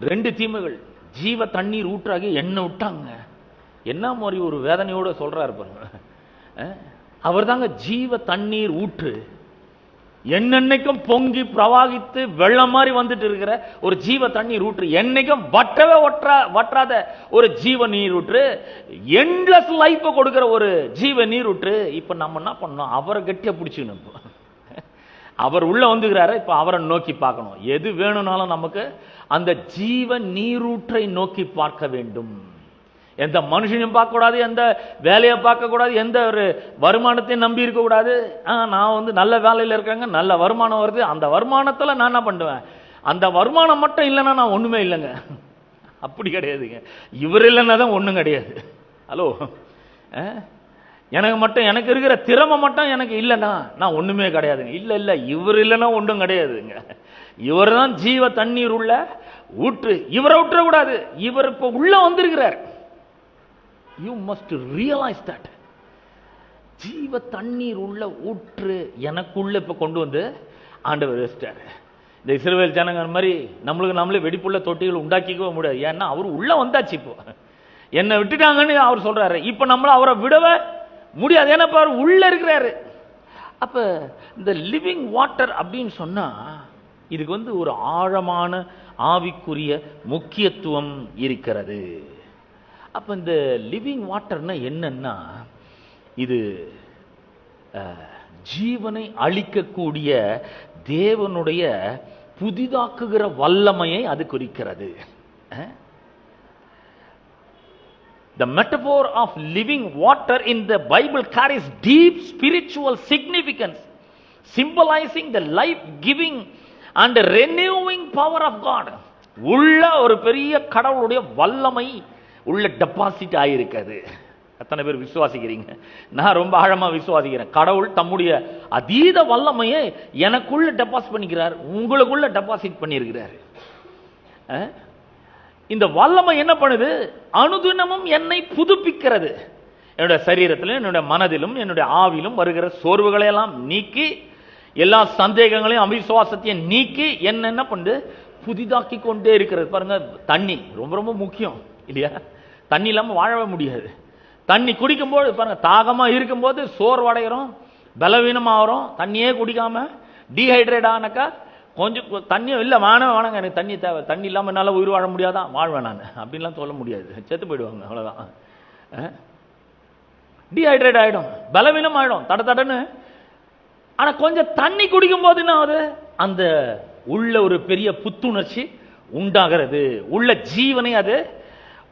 2 தீமைகள். ஜீவ தண்ணீர் ஊற்றாகி என்ன விட்டாங்க. என்ன மாதிரி ஒரு வேதனையோட சொல்றாரு பாருங்க. அவர் தாங்க ஜீவ தண்ணீர் ஊற்று. என்னென்னைக்கும் பொங்கி பிரவாகித்து வெள்ளம் மாதிரி வந்துட்டு இருக்கிற ஒரு ஜீவ தண்ணீர் ஊற்று, என்னைக்கும் வற்றவே வற்றாத ஒரு ஜீவ நீர் ஊற்று, எண்ட்லெஸ் லைஃப் கொடுக்கிற ஒரு ஜீவ நீர் ஊற்று. இப்ப நம்ம என்ன பண்ணணும்? அவரை கட்டியா பிடிச்சுக்கணும். அவர் உள்ள வந்துக்கிறாரு, இப்ப அவரை நோக்கி பார்க்கணும். எது வேணும்னாலும் நமக்கு அந்த ஜீவ நீரூற்றை நோக்கி பார்க்க வேண்டும். எந்த மனுஷனையும் பார்க்க கூடாது, எந்த வேலையை பார்க்க கூடாது, எந்த ஒரு வருமானத்தையும் நம்பி இருக்க கூடாது. நான் நல்ல வேலையில் இருக்காங்க, நல்ல வருமானம் வருது, அந்த வருமானத்துல நான் என்ன பண்ணுவேன்? அந்த வருமானம் மட்டும் இல்லைன்னா நான் ஒண்ணுமே இல்லைங்க. அப்படி கிடையாதுங்க. இவர் இல்லைன்னா தான் ஒண்ணும் கிடையாது. ஹலோ, எனக்கு இருக்கிற திறமை மட்டும் எனக்கு இல்லைன்னா நான் ஒண்ணுமே கிடையாதுங்க. இல்ல இவர் இல்லைன்னா ஒன்றும் கிடையாதுங்க. இவர் தான் ஜீவ தண்ணீர் உள்ள ஊற்று. இவரை விட்டுற கூடாது. இவர் இப்ப உள்ள வந்திருக்கிறார். You must realize that. ஜீவ தண்ணீர் உள்ள ஊற்று எனக்குள்ள இப்ப கொண்டு வந்து ஆண்டவர் வச்சிட்டாரு. இந்த இஸ்ரவேல் ஜனங்க மாதிரி நம்மளே வெடிப்புள்ள தொட்டிகள் உண்டாக்கிக்கவே முடியாது. ஏன்னா அவர் உள்ள வந்தாச்சு. இப்போ என்னை விட்டுட்டாங்கன்னு அவர் சொல்றாரு. இப்ப நம்மள அவரை விடவே முடியாது. ஏன்னா அவர் உள்ள இருக்கிறாரு. அப்ப இந்த லிவிங் வாட்டர் அப்படின்னு சொன்னா இதுக்கு ஒரு ஆழமான ஆவிக்குரிய முக்கியத்துவம் இருக்கிறது. அப்ப இந்த லிவிங் வாட்டர்னா என்னன்னா, இது ஜீவனை அளிக்கக்கூடிய தேவனுடைய புதிதாக்குகிற வல்லமையை அது குறிக்கிறது. The metaphor of living water in the Bible carries deep spiritual significance, symbolizing the life-giving and renewing power of God. உள்ள ஒரு பெரிய கடவுளுடைய வல்லமை உள்ள டெபாசிட் ஆயிருக்கிறது. எத்தனை பேர் விசுவாசிக்கிறீங்க? நான் ரொம்ப ஆழமா விசுவாசிக்கிறேன். கடவுள் தம்முடைய அதீத வல்லமையை எனக்குள்ள டெபாசிட் பண்ணிக்கிறார், உங்களுக்குள்ள டெபாசிட் பண்ணியிருக்கிறார். இந்த வல்லமை என்ன பண்ணுது? அனுதினமும் என்னை புதுப்பிக்கிறது. என்னுடைய சரீரத்திலும் என்னுடைய மனதிலும் என்னுடைய ஆவிலும் வருகிற சோர்வுகளை எல்லாம் நீக்கி, எல்லா சந்தேகங்களையும் அவிசுவாசத்தையும் நீக்கி என்ன பண்ணுது? புதிதாக்கி கொண்டே இருக்கிறது. பாருங்க, தண்ணி ரொம்ப ரொம்ப முக்கியம் இல்லையா? தண்ணி இல்லாம வாழவே முடியாது. தண்ணி குடிக்கும்போது பாருங்க, தாகமா இருக்கும்போது சோர்வடைகிறோம், பலவீனமாகறோம். தண்ணியே குடிக்காம டீஹைட்ரேட் ஆனாக்கா கொஞ்சம் தண்ணியும் இல்லை, வேணாங்க எனக்கு தண்ணி தேவை, தண்ணி இல்லாமல் என்னால் உயிர் வாழ முடியாதான், வாழ்வேன் நான் அப்படின்லாம் சொல்ல முடியாது. செத்து போயிடுவாங்க, அவ்வளோதான். டீஹைட்ரேட் ஆகிடும், பலவீனம் ஆகிடும், தடன்னு. ஆனால் கொஞ்சம் தண்ணி குடிக்கும் போது என்ன ஆகுது? அந்த உள்ள ஒரு பெரிய புத்துணர்ச்சி உண்டாகிறது, உள்ள ஜீவனை அது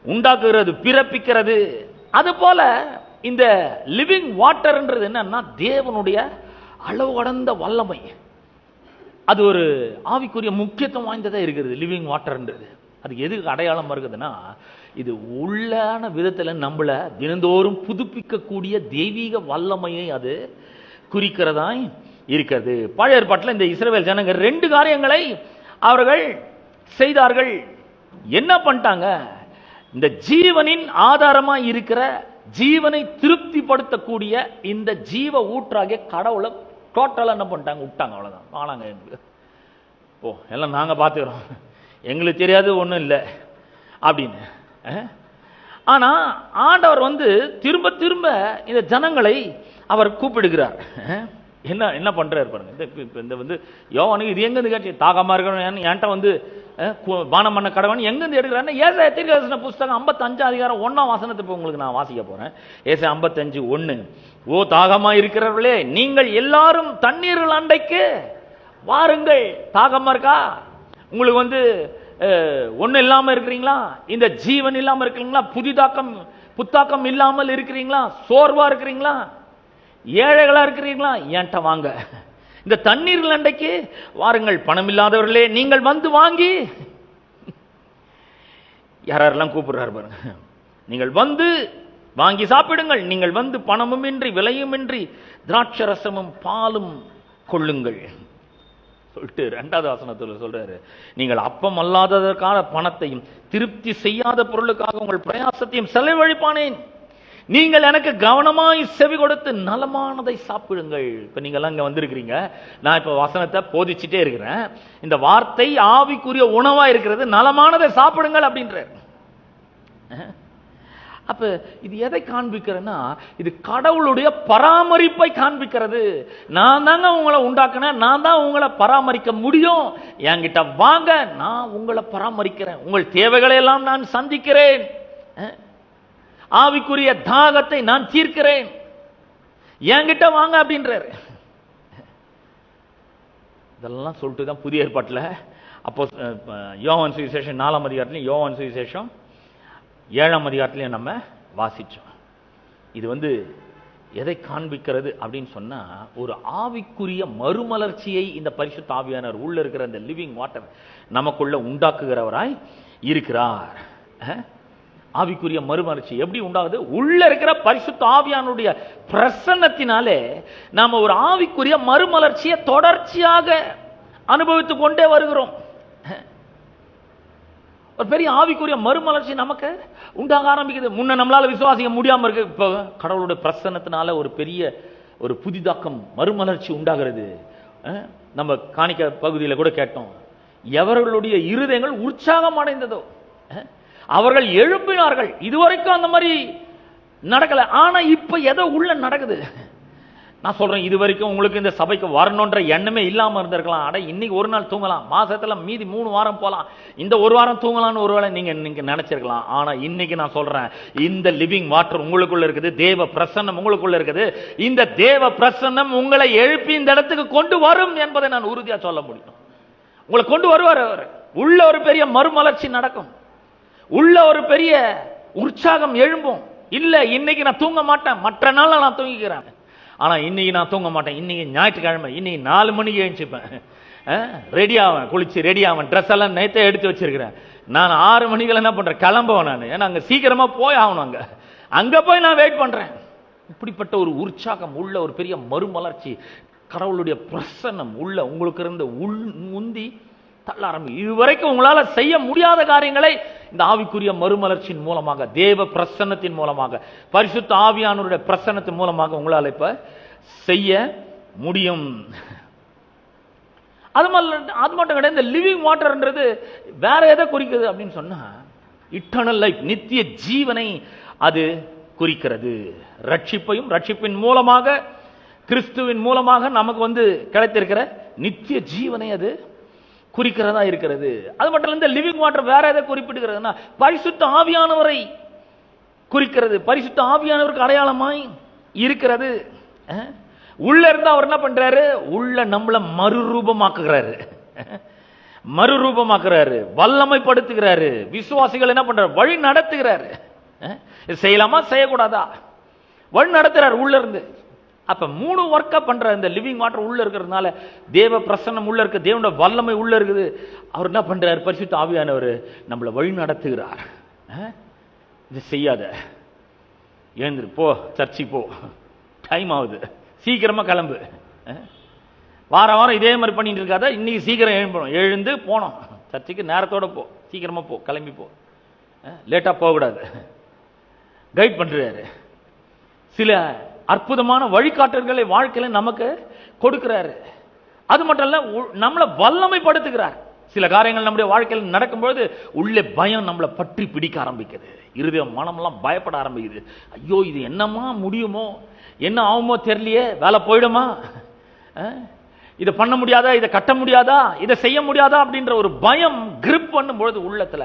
உண்டாக்குகிறது, பிறப்பிக்கிறது. அது போல இந்த லிவிங் வாட்டர்ன்றது என்னன்னா தேவனுடைய அளவு கடந்த வல்லமை. அது ஒரு ஆவிக்குரிய முக்கியத்துவம் வாய்ந்ததா இருக்கிறது லிவிங் வாட்டர்ன்றது. அதுக்கு எதுக்கு அடையாளம் இருக்குதுன்னா, இது உள்ளான விதத்துல நம்மள தினந்தோறும் புதுப்பிக்கக்கூடிய தெய்வீக வல்லமையை அது குறிக்கிறதாய் இருக்கிறது. பழைய ஏற்பாட்டில் இந்த இஸ்ரவேல் ஜனங்க 2 காரியங்களை அவர்கள் செய்தார்கள். என்ன பண்ணிட்டாங்க? இந்த ஜீவனின் ஆதாரமா இருக்கிற, ஜீவனை திருப்திப்படுத்தக்கூடிய இந்த ஜீவ ஊற்றாகிய கடவுளை டோட்டலா என்ன பண்ணிட்டாங்க? விட்டாங்க. அவ்வளவுதான். ஆனாங்க ஓ எல்லாம் நாங்க பார்த்துக்கிறோம், எங்களுக்கு தெரியாது ஒன்றும் இல்லை அப்படின்னு. ஆனா ஆண்டவர் திரும்ப திரும்ப இந்த ஜனங்களை அவர் கூப்பிடுகிறார். என்ன என்ன பண்றாரு பாருங்க. இந்த யோவானுக்கு இது எங்கிருந்து கேட்டு தாகமா இருக்கணும் என்கிட்ட பானம் பண்ண கடவன் எங்கிருந்து எடுக்கிறான்னு ஏசாயா தீர்க்கதரிசன புஸ்தகம் 55 அதிகாரம் 1ஆம் வசனத்தை இப்போ உங்களுக்கு நான் வாசிக்க போறேன். ஏசாயா 55:1. ஓ தாகமா இருக்கிறவர்களே, நீங்கள் எல்லாரும் தண்ணீர்கள் அண்டைக்கு வாருங்கள். தாகமா இருக்கா? உங்களுக்கு ஒண்ணு இல்லாம இருக்கிறீங்களா? இந்த ஜீவன் இல்லாம இருக்கிறீங்களா? புத்தாக்கம் இல்லாமல் இருக்கிறீங்களா? சோர்வா இருக்கிறீங்களா? ஏழைகளா இருக்கிறீங்களா? என்கிட்ட வாங்க, இந்த தண்ணீர்கள் அண்டைக்கு வாருங்கள். பணம் இல்லாதவர்களே, நீங்கள் வாங்கி. யாரெல்லாம் கூப்பிடுறாரு பாருங்க. நீங்கள் வாங்கி சாப்பிடுங்கள். நீங்கள் பணமும் இன்றி விலையும் இன்றி திராட்சரசமும் பாலும் கொள்ளுங்கள் சொல்லிட்டு 2வது வசனத்தில் சொல்றாரு, நீங்கள் அப்பம் அல்லாததற்கான பணத்தையும் திருப்தி செய்யாத பொருளுக்காக உங்கள் பிரயாசத்தையும் செலவழிப்பானேன். நீங்கள் எனக்கு கவனமாய் செவி கொடுத்து நலமானதை சாப்பிடுங்கள். இப்ப நீங்க எல்லாம் இங்க வந்திருக்கிறீங்க, நான் இப்ப வசனத்தை போதிச்சுட்டே இருக்கிறேன். இந்த வார்த்தை ஆவிக்குரிய உணவா இருக்கிறது. நலமானதை சாப்பிடுங்கள் அப்படின்ற. அப்ப இது எதை காண்பிக்கிறேன்னா, இது கடவுளுடைய பராமரிப்பை காண்பிக்கிறது. நான் தாங்க உங்களை உண்டாக்குனேன், நான் தான் உங்களை பராமரிக்க முடியும். என்கிட்ட வாங்க, நான் உங்களை பராமரிக்கிறேன், உங்கள் தேவைகளை எல்லாம் நான் சந்திக்கிறேன், ஆவிக்குரிய தாகத்தை நான் தீர்க்கிறேன், என்கிட்ட வாங்க அப்படின்றாரு. இதெல்லாம் சொல்லிட்டு தான் புதிய ஏற்பாட்டில் அப்போ யோவான் சுவிசேஷம் 4ஆம் அதிகாரத்திலையும் யோவான் சுவிசேஷம் 7ஆம் அதிகாரத்திலையும் நம்ம வாசிச்சோம். இது எதை காண்பிக்கிறது அப்படின்னு சொன்னா, ஒரு ஆவிக்குரிய மறுமலர்ச்சியை இந்த பரிசுத்த ஆவியானவர் உள்ள இருக்கிற அந்த லிவிங் வாட்டர் நமக்குள்ள உண்டாக்குகிறவராய் இருக்கிறார். ஆவிக்குரிய மறுமலர்ச்சி எப்படி உண்டாகுது? உள்ள இருக்கிற பரிசுத்த ஆவியானுடைய பிரசன்னத்தினாலே நாம ஒரு ஆவிக்குரிய மறுமலர்ச்சியை தொடர்ச்சியாக அனுபவித்துக் கொண்டே வருகிறோம். ஒரு பெரிய ஆவிக்குரிய மறுமலர்ச்சி நமக்கு உண்டாக ஆரம்பிக்குது. முன்ன நம்மளால விசுவாசிக்க முடியாம இருக்கு, இப்ப கடவுளுடைய பிரசன்னத்தினால ஒரு பெரிய ஒரு புதிதாக்கம் மறுமலர்ச்சி உண்டாகிறது. நம்ம காணிக்க பகுதியில் கூட கேட்டோம், எவர்களுடைய இருதயங்கள் உற்சாகம் அடைந்ததோ அவர்கள் எழுப்பினார்கள். இதுவரைக்கும் அந்த மாதிரி நடக்கல, ஆனா இப்ப எதோ உள்ள நடக்குது. நான் சொல்றேன், இது வரைக்கும் உங்களுக்கு இந்த சபைக்கு வரணும்ன்ற எண்ணமே இல்லாம இருந்திருக்கலாம். அட இன்னைக்கு ஒரு நாள் தூங்கலாம், மாசத்துல மீதி 3 வாரம் போலாம், இந்த ஒரு வாரம் தூங்கலாம்னு ஒருவேளை நீங்க நினைச்சிருக்கலாம். ஆனா இன்னைக்கு நான் சொல்றேன், இந்த லிவிங் வாட்டர் உங்களுக்குள்ள இருக்குது, தேவ பிரசன்னம் உங்களுக்குள்ள இருக்குது. இந்த தேவ பிரசன்னம் உங்களை எழுப்பி இந்த இடத்துக்கு கொண்டு வரும் என்பதை நான் உறுதியா சொல்ல முடியும். உங்களை கொண்டு வருவார் அவர். உள்ள ஒரு பெரிய மறுமலர்ச்சி நடக்கும், உள்ள ஒரு பெரிய உற்சாகம் எழும்பும். இல்ல இன்னைக்கு நான் தூங்க மாட்டேன், மற்ற நாள் நான் தூங்கிக்கிறேன், ஆனா இன்னைக்கு நான் தூங்க மாட்டேன், இன்னைக்கு ஞாயிற்றுக்கிழமை, இன்னைக்கு 4 மணிக்கு எழுந்துப்பேன், ரெடி ஆவேன், குளிச்சு ரெடி ஆவேன், ட்ரெஸ் எல்லாம் நேத்தே எடுத்து வச்சிருக்கிறேன், நான் 6 மணிக்கு என்ன பண்றேன், கிளம்புவேன் நான், ஏன்னா அங்க சீக்கிரமா போய் ஆகணும், அங்க போய் நான் வெயிட் பண்றேன். இப்படிப்பட்ட ஒரு உற்சாகம் உள்ள ஒரு பெரிய மறுமலர்ச்சி, கடவுளுடைய பிரசன்னம் உள்ள உங்களுக்கு இருந்த முந்தி தள்ள ஆரம்பி. இதுவரைக்கும் உங்களால செய்ய முடியாத காரியங்களை இந்த ஆவிக்குரிய மறுமலர்ச்சியின் மூலமாக, தேவ பிரசன்னத்தின் மூலமாக, பரிசுத்த ஆவியானவருடைய பிரசன்னத்தின் மூலமாக உங்களால இப்ப செய்ய முடியும். அது மட்டும் கிடையாது, இந்த லிவிங் வாட்டர்ன்றது வேற எதை குறிக்கிறது அப்படின்னு சொன்னா, இட்டர்னல் லைஃப், நித்திய ஜீவனை அது குறிக்கிறது. ரட்சிப்பையும் ரட்சிப்பின் மூலமாக, கிறிஸ்துவின் மூலமாக நமக்கு கிடைத்திருக்கிற நித்திய ஜீவனை அது குறிக்கிறதா இருக்கிறது. அது மட்டும் இல்ல, இந்த லிவிங் வாட்டர் வேற எதை குறிப்பிடுகிறதுனா, பரிசுத்த ஆவியானவரை குறிக்கிறது. பரிசுத்த ஆவியானவருக்கு அடையாளமாய் இருக்கிறது. உள்ள இருந்து அவர் என்ன பண்றாரு, உள்ள நம்மள மறுரூபமாக்குகிறாரு. மறுரூபமாக்குறாரு, வல்லமைப்படுத்துகிறாரு, விசுவாசிகள் என்ன பண்றாரு, வழி நடத்துகிறாரு. செய்யலாமா செய்யக்கூடாதா வழி நடத்துறாரு உள்ள இருந்து. அப்ப 3 ஒர்க்க பண்ற இந்த லிவிங் வாட்டர் உள்ள இருக்கிறதுனால, தேவ பிரசன்னம் உள்ள இருக்கு, தேவனுடைய வல்லமை உள்ள இருக்குது. அவர் என்ன பண்றாரு, பரிசுத்த ஆவியானவர் நம்மளை வழி நடத்துகிறார். இது செய்யாத, எழுந்திரு, போ, சர்ச்சைக்கு போ, டைம் ஆகுது, சீக்கிரமா கிளம்பு. வாரம் வாரம் இதே மாதிரி பண்ணிட்டு இருக்காத, இன்னைக்கு சீக்கிரம் எழுந்து போனோம் சர்ச்சைக்கு, நேரத்தோட போ, சீக்கிரமா போ, கிளம்பி போ, லேட்டா போகக்கூடாது. கைட் பண்றாரு. சில அற்புதமான வழிகாட்டல்களை வாழ்க்கையில நமக்கு கொடுக்கிறாரு. அது மட்டும் இல்ல, நம்மளை வல்லமைப்படுத்துகிறார். சில காரியங்கள் நம்முடைய வாழ்க்கையில் நடக்கும்போது உள்ளே பயம் நம்மளை பற்றி பிடிக்க ஆரம்பிக்குது. இருதய மனமெல்லாம் பயப்பட ஆரம்பிக்குது. ஐயோ, இது என்னமா முடியுமோ, என்ன ஆகுமோ தெரியலையே, வேலை போயிடுமா, இதை பண்ண முடியாதா, இதை கட்ட முடியாதா, இதை செய்ய முடியாதா அப்படின்ற ஒரு பயம் கிரிப் பண்ணும்பொழுது உள்ளத்துல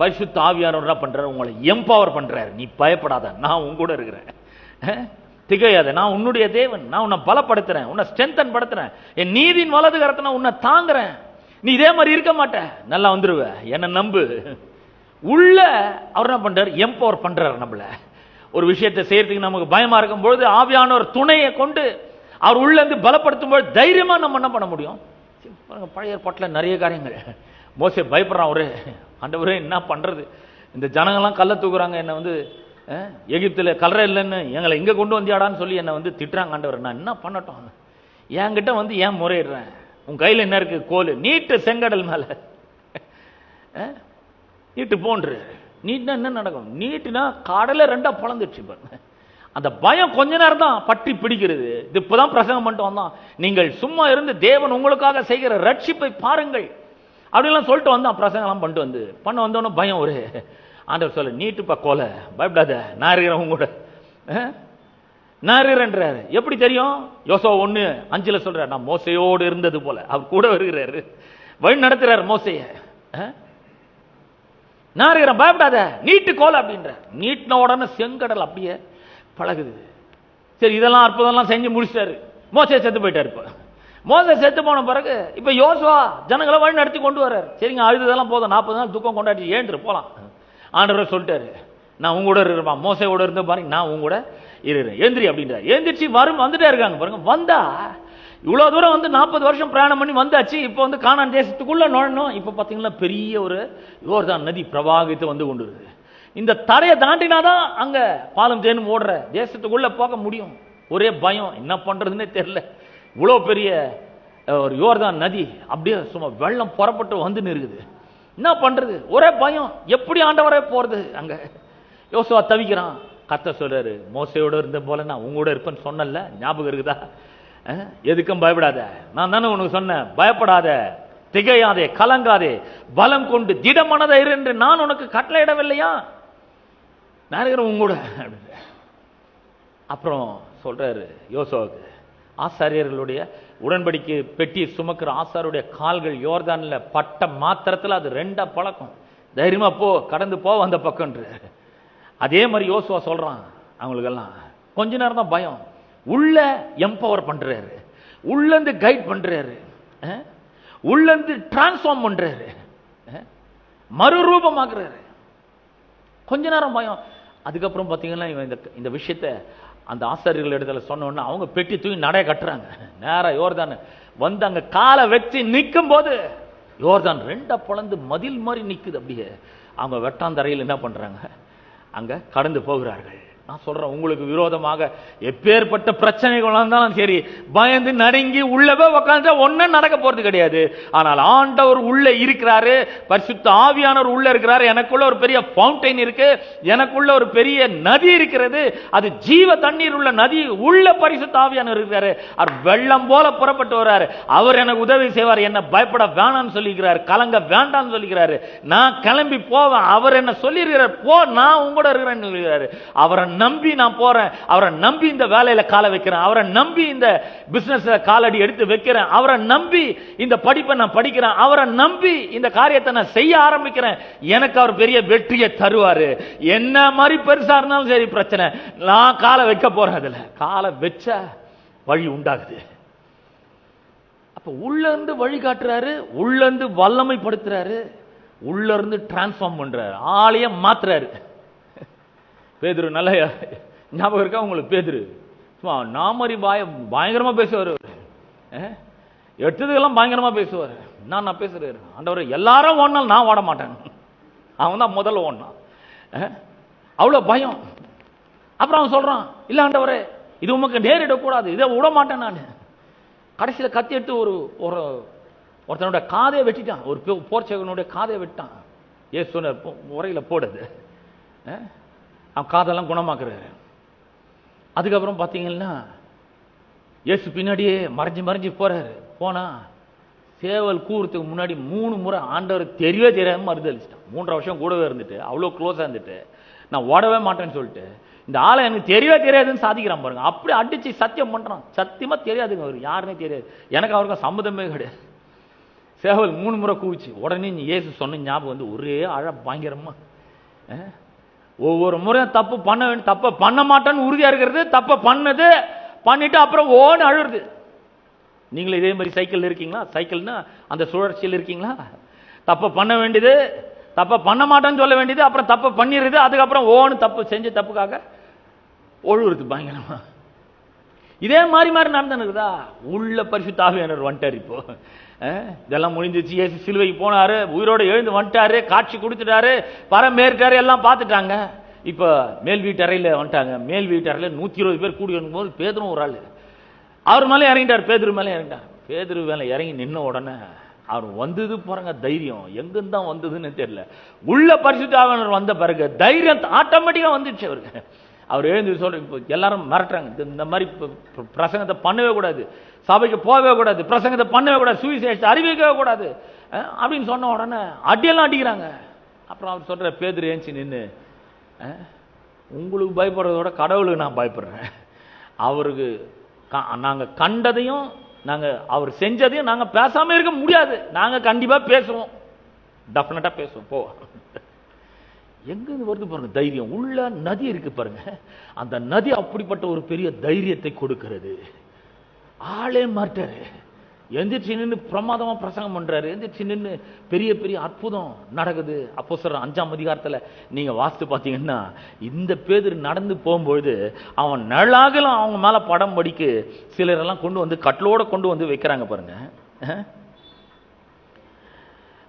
பரிசுத்த ஆவியானவர் என்ன பண்றாரு, உங்களை எம்பவர் பண்றாரு. நீ பயப்படாத, நான் உங்க கூட இருக்கிறேன், திகையாத, நான் உன்னுடைய தேவன், நான் உன்னை பலப்படுத்துறேன், உன்னை ஸ்ட்ரென்தன் படுத்துறேன், என் நீதியின் வலது கரத்தை நான் உன்னை தாங்குறேன், நீ இதே மாதிரி இருக்க மாட்ட, நல்லா வந்துருவ, என்ன நம்பு. உள்ள அவர் என்ன பண்றாரு, எம்பவர் பண்றாரு. நம்மள ஒரு விஷயத்தை செய்யறதுக்கு நமக்கு பயமா இருக்கும் பொழுது ஆவியானவர் துணையை கொண்டு அவர் உள்ள இருந்து பலப்படுத்தும் போது தைரியமா நம்ம என்ன பண்ண முடியும். பழைய ஏற்பாட்டில் நிறைய காரியங்கள். மோசே பயப்படுறான், ஒரு ஆண்டவரே என்ன பண்றது, இந்த ஜனங்கள்லாம் கல்ல தூக்குறாங்க, என்ன வந்து எகிப்துல கல்லறை இல்லைன்னு எங்களை இங்க கொண்டு வந்தியாடான்னு சொல்லி என்ன வந்து திட்டுறாங்க. ஆண்டவர், நான் என்ன பண்ணட்டும், என்கிட்ட வந்து ஏன் முறையிடுறேன், உன் கையில் என்ன இருக்கு, கோல், நீட்டு செங்கடல் மேல நீட்டு போன்று. நீட்னா என்ன நடக்கும், நீட்டுனா கடலை 2 பிளந்துச்சு. அந்த பயம் கொஞ்ச நேரம் தான் பற்றி பிடிக்கிறது. இது இப்பதான் பிரசங்கம் பண்ணிட்டு வந்தான், நீங்கள் சும்மா இருந்து தேவன் உங்களுக்காக செய்கிற ரட்சிப்பை பாருங்கள் அப்படிலாம் சொல்லிட்டு வந்தான். பிரசங்கம்லாம் பண்ணிட்டு பண்ண வந்தோன்னு பயம் ஒரு ஆண்டவர் சொல்ல, நீட்டுப்பா கோலை, பயப்படாத, நான் இருக்கிறேன் உங்க கூட, நான் இருக்கிறேன்றாரு. எப்படி தெரியும், யோசுவா 1:5 சொல்றாரு, நான் மோசையோடு இருந்தது போல அவர் கூட வருகிறாரு, வழி நடத்துறாரு மோசைய. நான் இருக்கிறேன், பயப்படாத, நீட்டு கோலை அப்படின்ற. நீட்டின உடனே செங்கடல் அப்படியே பழகுது. சரி, இதெல்லாம் அற்புதம்லாம் செஞ்சு முடிச்சிட்டாரு. மோசே செத்து போயிட்டாரு. இப்ப மோசே செத்து போன பிறகு இப்ப யோசுவா ஜனங்களை வழி நடத்தி கொண்டு வர்றாரு. சரிங்க, அழுதெல்லாம் போதும், 40 நாள் துக்கம் கொண்டாடி ஏன்று போலாம். ஆண்டவர் சொல்லிட்டாரு, நான் உங்க கூட இருக்கிறேன், மோசையோட இருந்த பாருங்க, நான் உங்க கூட இருக்கிறேன், எழுந்திரி அப்படின்றார். எழுந்திரிச்சு வந்துட்டே இருக்காங்க பாருங்க. வந்தா இவ்வளவு தூரம் வந்து 40 வருஷம் பிரயாணம் பண்ணி வந்தாச்சு. இப்ப வந்து கானான் தேசத்துக்குள்ள நுழையணும். இப்ப பாத்தீங்கன்னா பெரிய ஒரு யோர்தான் நதி பிரவாகித்து வந்து கொண்டு இருக்கு. இந்த தரையை தாண்டினாதான் அங்க பாலும் தேனும் ஓடுற தேசத்துக்குள்ள போக முடியும். ஒரே பயம், என்ன பண்றதுன்னே தெரியல. இவ்வளவு பெரிய ஒரு யோர்தான் நதி அப்படியே சும்மா வெள்ளம் புறப்பட்டு வந்து நிற்குது. என்ன பண்றது, ஒரே பயம், எப்படி ஆண்டவரே போறது. அங்க யோசுவா தவிக்கிறான். கர்த்தர் சொல்றாரு, மோசையோட இருந்த போல நான் உங்களோட இருப்பேன்னு சொன்னல, ஞாபகம் இருக்குதா, எதுக்கும் பயப்படாத, நான் தானே உனக்கு சொன்னேன், பயப்படாத, திகையாதே, கலங்காதே, பலம் கொண்டு திடமனதை இரு என்று நான் உனக்கு கட்டளையிடவில்லையா, நான் இருக்கிறேன் உங்களோட. அப்புறம் சொல்றாரு யோசுவாவுக்கு, ஆசாரியர்களுடைய உடன்படிக்கை பெட்டி சுமக்கிற ஆசாருடைய கால்கள் யோர்தான்ல பட்ட மாத்திரத்தில் அது 2 பழக்கம், தைரியமா போ, கடந்து போ அந்த பக்கம். அதே மாதிரி யோசுவா சொல்றான் அவங்களுக்கெல்லாம். கொஞ்ச நேரம் தான் பயம், உள்ள எம்பவர் பண்றாரு, உள்ளந்து கைட் பண்றாரு, உள்ளந்து டிரான்ஸ்ஃபார்ம் பண்றாரு, மறுரூபமாக்குறாரு. கொஞ்ச நேரம் பயம். அதுக்கப்புறம் பாத்தீங்கன்னா இந்த விஷயத்த அந்த ஆசாரியர்கள் இடத்துல சொன்ன உடனே அவங்க பெட்டி தூக்கி நடைய கட்டுறாங்க. நேரா யோர்தான் வந்து அங்க காலை வச்சு நிற்கும் போது யோர்தான் 2 பிளந்து மதில் மாதிரி நிக்குது. அப்படியே அவங்க வெட்டாந்தரையில் என்ன பண்றாங்க, அங்க கடந்து போகிறார்கள். நான் சொல்றேன், உங்களுக்கு விரோதமாக எப்பேற்பட்ட பிரச்சனைகள் இருந்தாலும் சரி, பயந்து நடுங்கி உள்ளவே உட்கார்ந்தா ஒன்னும் நடக்க போறது கிடையாது. ஆனால் ஆண்டவர் உள்ள இருக்கிறாரு, பரிசுத்த ஆவியானவர் உள்ள இருக்கிறாரு. எனக்குள்ள ஒரு பெரிய ஃபவுண்டைன் இருக்கு, எனக்குள்ள ஒரு பெரிய நதி இருக்கிறது, அது ஜீவ தண்ணீர் உள்ள நதி. உள்ள பரிசுத்த ஆவியானவர் இருக்கிறாரு, அவர் வெள்ளம் போல புறப்பட்டு வர்றாரு. அவர் எனக்கு உதவி செய்வார், என்ன பயப்பட வேணாம்னு சொல்லிக்கிறாரு, கலங்க வேண்டாம்னு சொல்லிக்கிறாரு. நான் கிளம்பி போவேன், அவர் என்ன சொல்லியிருக்கிறார், போ, நான் உங்களோட இருக்கிறேன்னு சொல்லிக்கிறாரு. அவரை நம்பி நான் போறேன், அவரை நம்பி இந்த வேலையில கால வைக்கிறேன், அவரை நம்பி இந்த பிசினஸ்ல காலடி எடுத்து வைக்கிறேன், அவரை நம்பி இந்த படிப்பை நான் படிக்கிறேன், அவரை நம்பி இந்த காரியத்தை நான் செய்ய ஆரம்பிக்கிறேன். எனக்கு அவர் பெரிய வெற்றியை தருவாரு. என்ன மாதிரி பெருசா இருந்தாலும் சரி பிரச்சனை, நான் கால வைக்க போறேன். அதுல கால வச்ச வழி உண்டாகுது. அப்ப உள்ள இருந்து வழிகாட்டுறாரு, உள்ள இருந்து வல்லமைப்படுத்துறாரு, உள்ள இருந்து டிரான்ஸ்ஃபார்ம் பண்றாரு, ஆளைய மாத்துறாரு. பேதுரு நல்ல ஞாபகம் இருக்கா உங்களுக்கு? பேதுரு நாமரி பயங்கரமா பேசுவார், எடுத்ததுக்கெல்லாம் பயங்கரமா பேசுவார். நான் பேசுறாரு, ஆண்டவரே எல்லாரும் ஓடினாலும் நான் ஓட மாட்டேன். அவன் தான் முதல்ல ஓடினான், அவ்வளவு பயம். அப்புறம் அவன் சொல்றான், இல்ல ஆண்டவரே இது உமக்கு நேரிடக்கூடாது, இதை விட மாட்டேன் நான். கடைசியில கத்தி எடுத்து ஒருத்தனுடைய காதையை வெட்டிட்டான், ஒரு போர்ச்சகனுடைய காதையை வெட்டான். ஏசு சொன்ன உரையில போடுது, அவன் காதெல்லாம் குணமாக்குறாரு. அதுக்கப்புறம் பாத்தீங்கன்னா இயேசு பின்னாடியே மறைஞ்சு மறைஞ்சு போறாரு. போனா சேவல் கூறத்துக்கு முன்னாடி 3 முறை ஆண்டவர் தெரியவே தெரியாம மறுதளிச்சிட்டான். 3 வருஷம் கூடவே இருந்துட்டு, அவ்வளவு க்ளோஸா இருந்துட்டு, நான் ஓடவே மாட்டேன்னு சொல்லிட்டு இந்த ஆளை எனக்கு தெரியவே தெரியாதுன்னு சாதிக்கிறான் பாருங்க. அப்படி அடிச்சு சத்தியம் பண்றான், சத்தியமா தெரியாதுங்க அவர் யாருன்னே தெரியாது, எனக்கு அவருக்கும் சம்மதமே கிடையாது. சேவல் 3 முறை கூவிச்சு. உடனே இயேசு சொன்ன ஞாபகம் வந்து ஒரே அழ பயங்கரமா. ஒவ்வொரு முறையும் தப்பு பண்ண வேண்டிய, தப்ப பண்ண மாட்டேன்னு உறுதியா இருக்கிறது, தப்ப பண்ணது பண்ணிட்டு அப்புறம் ஓன்னு அழுறது. நீங்களும் இதே மாதிரி சைக்கிள் இருக்கீங்களா? சைக்கிள்னா அந்த சுழற்சியில் இருக்கீங்களா? தப்ப பண்ண வேண்டியது, தப்ப பண்ண மாட்டேன்னு சொல்ல வேண்டியது, அப்புறம் தப்ப பண்ணிடுறது, அதுக்கப்புறம் ஓன்னு தப்பு செஞ்ச தப்புக்காக ஒழுகுறது பயங்கரமா. இதே மாதிரி நடந்துருக்குதா? உள்ள பரிசுத்த ஆவியானவர் வந்துட்டார். இப்போ இதெல்லாம் முடிஞ்சிச்சு, இயேசு சிலுவைக்கு போனாரு, உயிரோட எழுந்து வந்துட்டாரு, காட்சி கொடுத்துட்டாரு, பரமேற்றாரு, எல்லாம் பார்த்துட்டாங்க. இப்ப மேல் வீட்டறையில வந்துட்டாங்க. மேல் வீட்டறையில 120 பேர் கூடி வரும்போது பேதுரும் ஒரு ஆளு அவர் மேலே இறங்கிட்டார். பேதுரு மேலே இறங்கிட்டார். பேதுரு மேலே இறங்கி நின்ன உடனே அவர் வந்தது பாருங்க தைரியம், எங்கிருந்து தான் வந்ததுன்னு தெரியல. உள்ள பரிசுத்த ஆவியானவர் வந்த பிறகு தைரியம் ஆட்டோமேட்டிக்கா வந்துடுச்சு அவருக்கு. அவர் எழுந்து சொல்ற, இப்போ எல்லாரும் மிரட்டுறாங்க, இந்த மாதிரி பிரசங்கத்தை பண்ணவே கூடாது, சபைக்கு போகவே கூடாது, பிரசங்கத்தை பண்ணவே கூடாது, சுவிசேஷத்தை அறிவிக்கவே கூடாது அப்படின்னு சொன்ன உடனே அடியெல்லாம் அடிக்கிறாங்க. அப்புறம் அவர் சொல்ற, பேதுரு ஏஞ்சி நின்று, உங்களுக்கு பயப்படுறதோட கடவுளுக்கு நான் பயப்படுறேன். அவருக்கு நாங்க கண்டதையும் நாங்க அவர் செஞ்சதையும் நாங்க பேசாம இருக்க முடியாது, நாங்க கண்டிப்பா பேசுவோம், டெஃபினட்டா பேசுவோம். போ. எங்க வருது பாருங்க தைரியம். உள்ள நதி இருக்கு பாருங்க, அந்த நதி அப்படிப்பட்ட ஒரு பெரிய தைரியத்தை கொடுக்கிறது. ஆளே மாட்டாரு, எந்திரிச்சு நின்று பிரமாதமா பிரசங்கம் பண்றாரு, எந்திரிச்சு நின்று பெரிய பெரிய அற்புதம் நடக்குது. அப்போஸ்தலர் 5ஆம் அதிகாரத்துல நீங்க வாசித்து பாத்தீங்கன்னா, இந்த பேதுரு நடந்து போகும்பொழுது அவன் நிழலாகலாம் அவங்க மேல படம் படிக்கு சிலர் எல்லாம் கொண்டு வந்து கட்டலோட கொண்டு வந்து வைக்கிறாங்க பாருங்க.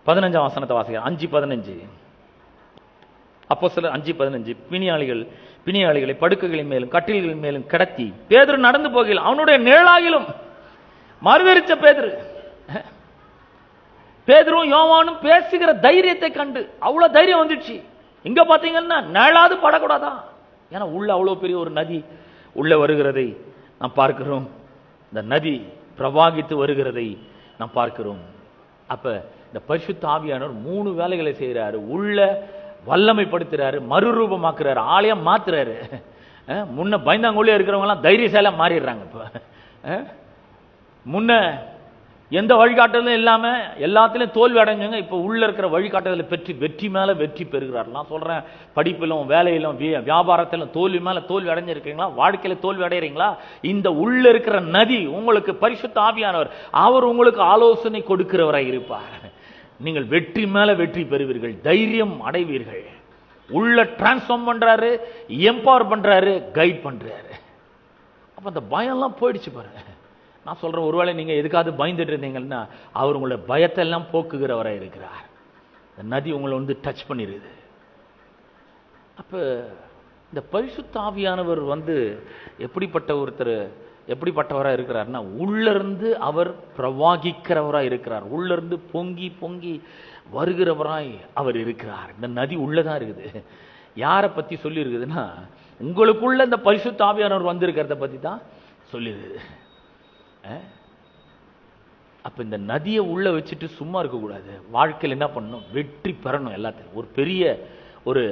15ஆம் வசனத்தை வாசிக்கிறேன். 5:15. அப்போஸ்தலர் 5:15. பிணியாளிகளை படுக்கைகளின் மேலும் கட்டில்களின் மேலும் கிடத்தி பேதுரு நடந்து போகையில் அவனுடைய நிழலாகிலும் மறுதலிச்ச பேதுரும் யோவானும் பேசுகிற தைரியத்தை கண்டு அவ்வளவு தைரியம் வந்துடுச்சு. இங்க பாத்தீங்கன்னா நிழலாது படக்கூடாதான், ஏன்னா உள்ள அவ்வளவு பெரிய ஒரு நதி உள்ள வருகிறதை நாம் பார்க்கிறோம். இந்த நதி பிரவாகித்து வருகிறதை நாம் பார்க்கிறோம். அப்ப இந்த பரிசுத்த ஆவியானவர் 3 வேலைகளை செய்யறாரு. உள்ள வல்லமைப்படுத்துறாரு, மறுரூபமாக்குறாரு, ஆலயம் மாத்துறாரு. முன்ன பயந்தாங்கோலியா இருக்கிறவங்க எல்லாம் தைரியசாலியா மாறிடுறாங்க. இப்ப முன்ன எந்த வழிகாட்டுதலும் இல்லாம எல்லாத்திலும் தோல்வி அடைஞ்சவங்க இப்ப உள்ள இருக்கிற வழிகாட்டுதலை பெற்று வெற்றி மேல வெற்றி பெறுகிறார். நான் சொல்றேன், படிப்பிலும் வேலையிலும் வியாபாரத்திலும் தோல்வி மேல தோல்வி அடைஞ்சிருக்கீங்களா? வாழ்க்கையில தோல்வி அடைகிறீங்களா? இந்த உள்ள இருக்கிற நதி உங்களுக்கு பரிசுத்த ஆவியானவர், அவர் உங்களுக்கு ஆலோசனை கொடுக்கிறவராய் இருப்பார். நீங்கள் வெற்றி மேல வெற்றி பெறுவீர்கள், தைரியம் அடைவீர்கள். உள்ள டிரான்ஸ்ஃபார்ம் பண்றாரு, எம்பவர் பண்றாரு, கைட் பண்றாரு. அப்ப அந்த பயம் எல்லாம் போயிடுச்சு பாருங்க. நான் சொல்றேன், ஒருவேளை நீங்க எதுக்காவது பயந்துட்டு இருந்தீங்கன்னா அவர் உங்களை பயத்தை எல்லாம் போக்குகிறவராய் இருக்கிறார். இந்த நதி உங்களை வந்து டச் பண்ணிடுது. அப்ப இந்த பரிசுத்த ஆவியானவர் வந்து எப்படிப்பட்டவராக இருக்கிறார்னா, உள்ள இருந்து அவர் பிரவாகிக்கிறவராய் இருக்கிறார். உள்ள இருந்து பொங்கி பொங்கி வருகிறவராய் அவர் இருக்கிறார். இந்த நதி உள்ளதான் இருக்குது. யாரை பத்தி சொல்லி இருக்குதுன்னா, உங்களுக்குள்ள இந்த பரிசுத்த ஆவியானவர் வந்திருக்கிறத பத்தி தான் சொல்லிடுது. அப்ப இந்த நதியை உள்ள வச்சுட்டு சும்மா இருக்க கூடாது. வாழ்க்கையில் என்ன பண்ணணும்? வெற்றி பெறணும். எல்லாத்தையும் ஒரு பெரிய ஒரு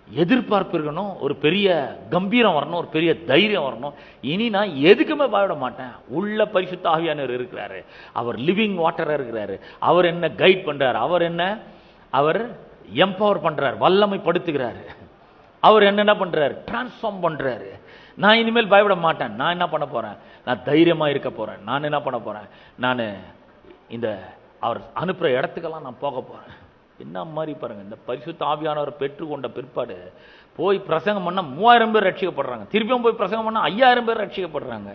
எதிர்பார்ப்பு இருக்கணும், ஒரு பெரிய கம்பீரம் வரணும், ஒரு பெரிய தைரியம் வரணும். இனி நான் எதுக்குமே பயப்பட மாட்டேன். உள்ள பரிசுத்த ஆவியானவர் இருக்கிறாரு, அவர் லிவிங் வாட்டரா இருக்கிறாரு, அவர் என்ன கைட் பண்றாரு, அவர் எம்பவர் பண்றாரு, வல்லமைப்படுத்துகிறாரு, அவர் என்ன பண்றாரு, டிரான்ஸ்ஃபார்ம் பண்றாரு. நான் இனிமேல் பயப்பட மாட்டேன். நான் என்ன பண்ண போறேன்? நான் தைரியமா இருக்க போறேன். நான் என்ன பண்ண போறேன், நான் இந்த அவர் அனுப்புற இடத்துக்கெல்லாம் நான் போக போறேன். என்ன மாதிரி பாருங்க, இந்த பரிசுத்த ஆவியானவர் பெற்றுக்கொண்ட பிற்பாடு போய் பிரசங்கம் பண்ணா 3000 பேர் ரட்சிக்கப்படுறாங்க. திருப்பியும் போய் பிரசங்கம் பண்ணா 5000 பேர் ரட்சிக்கப்படுறாங்க.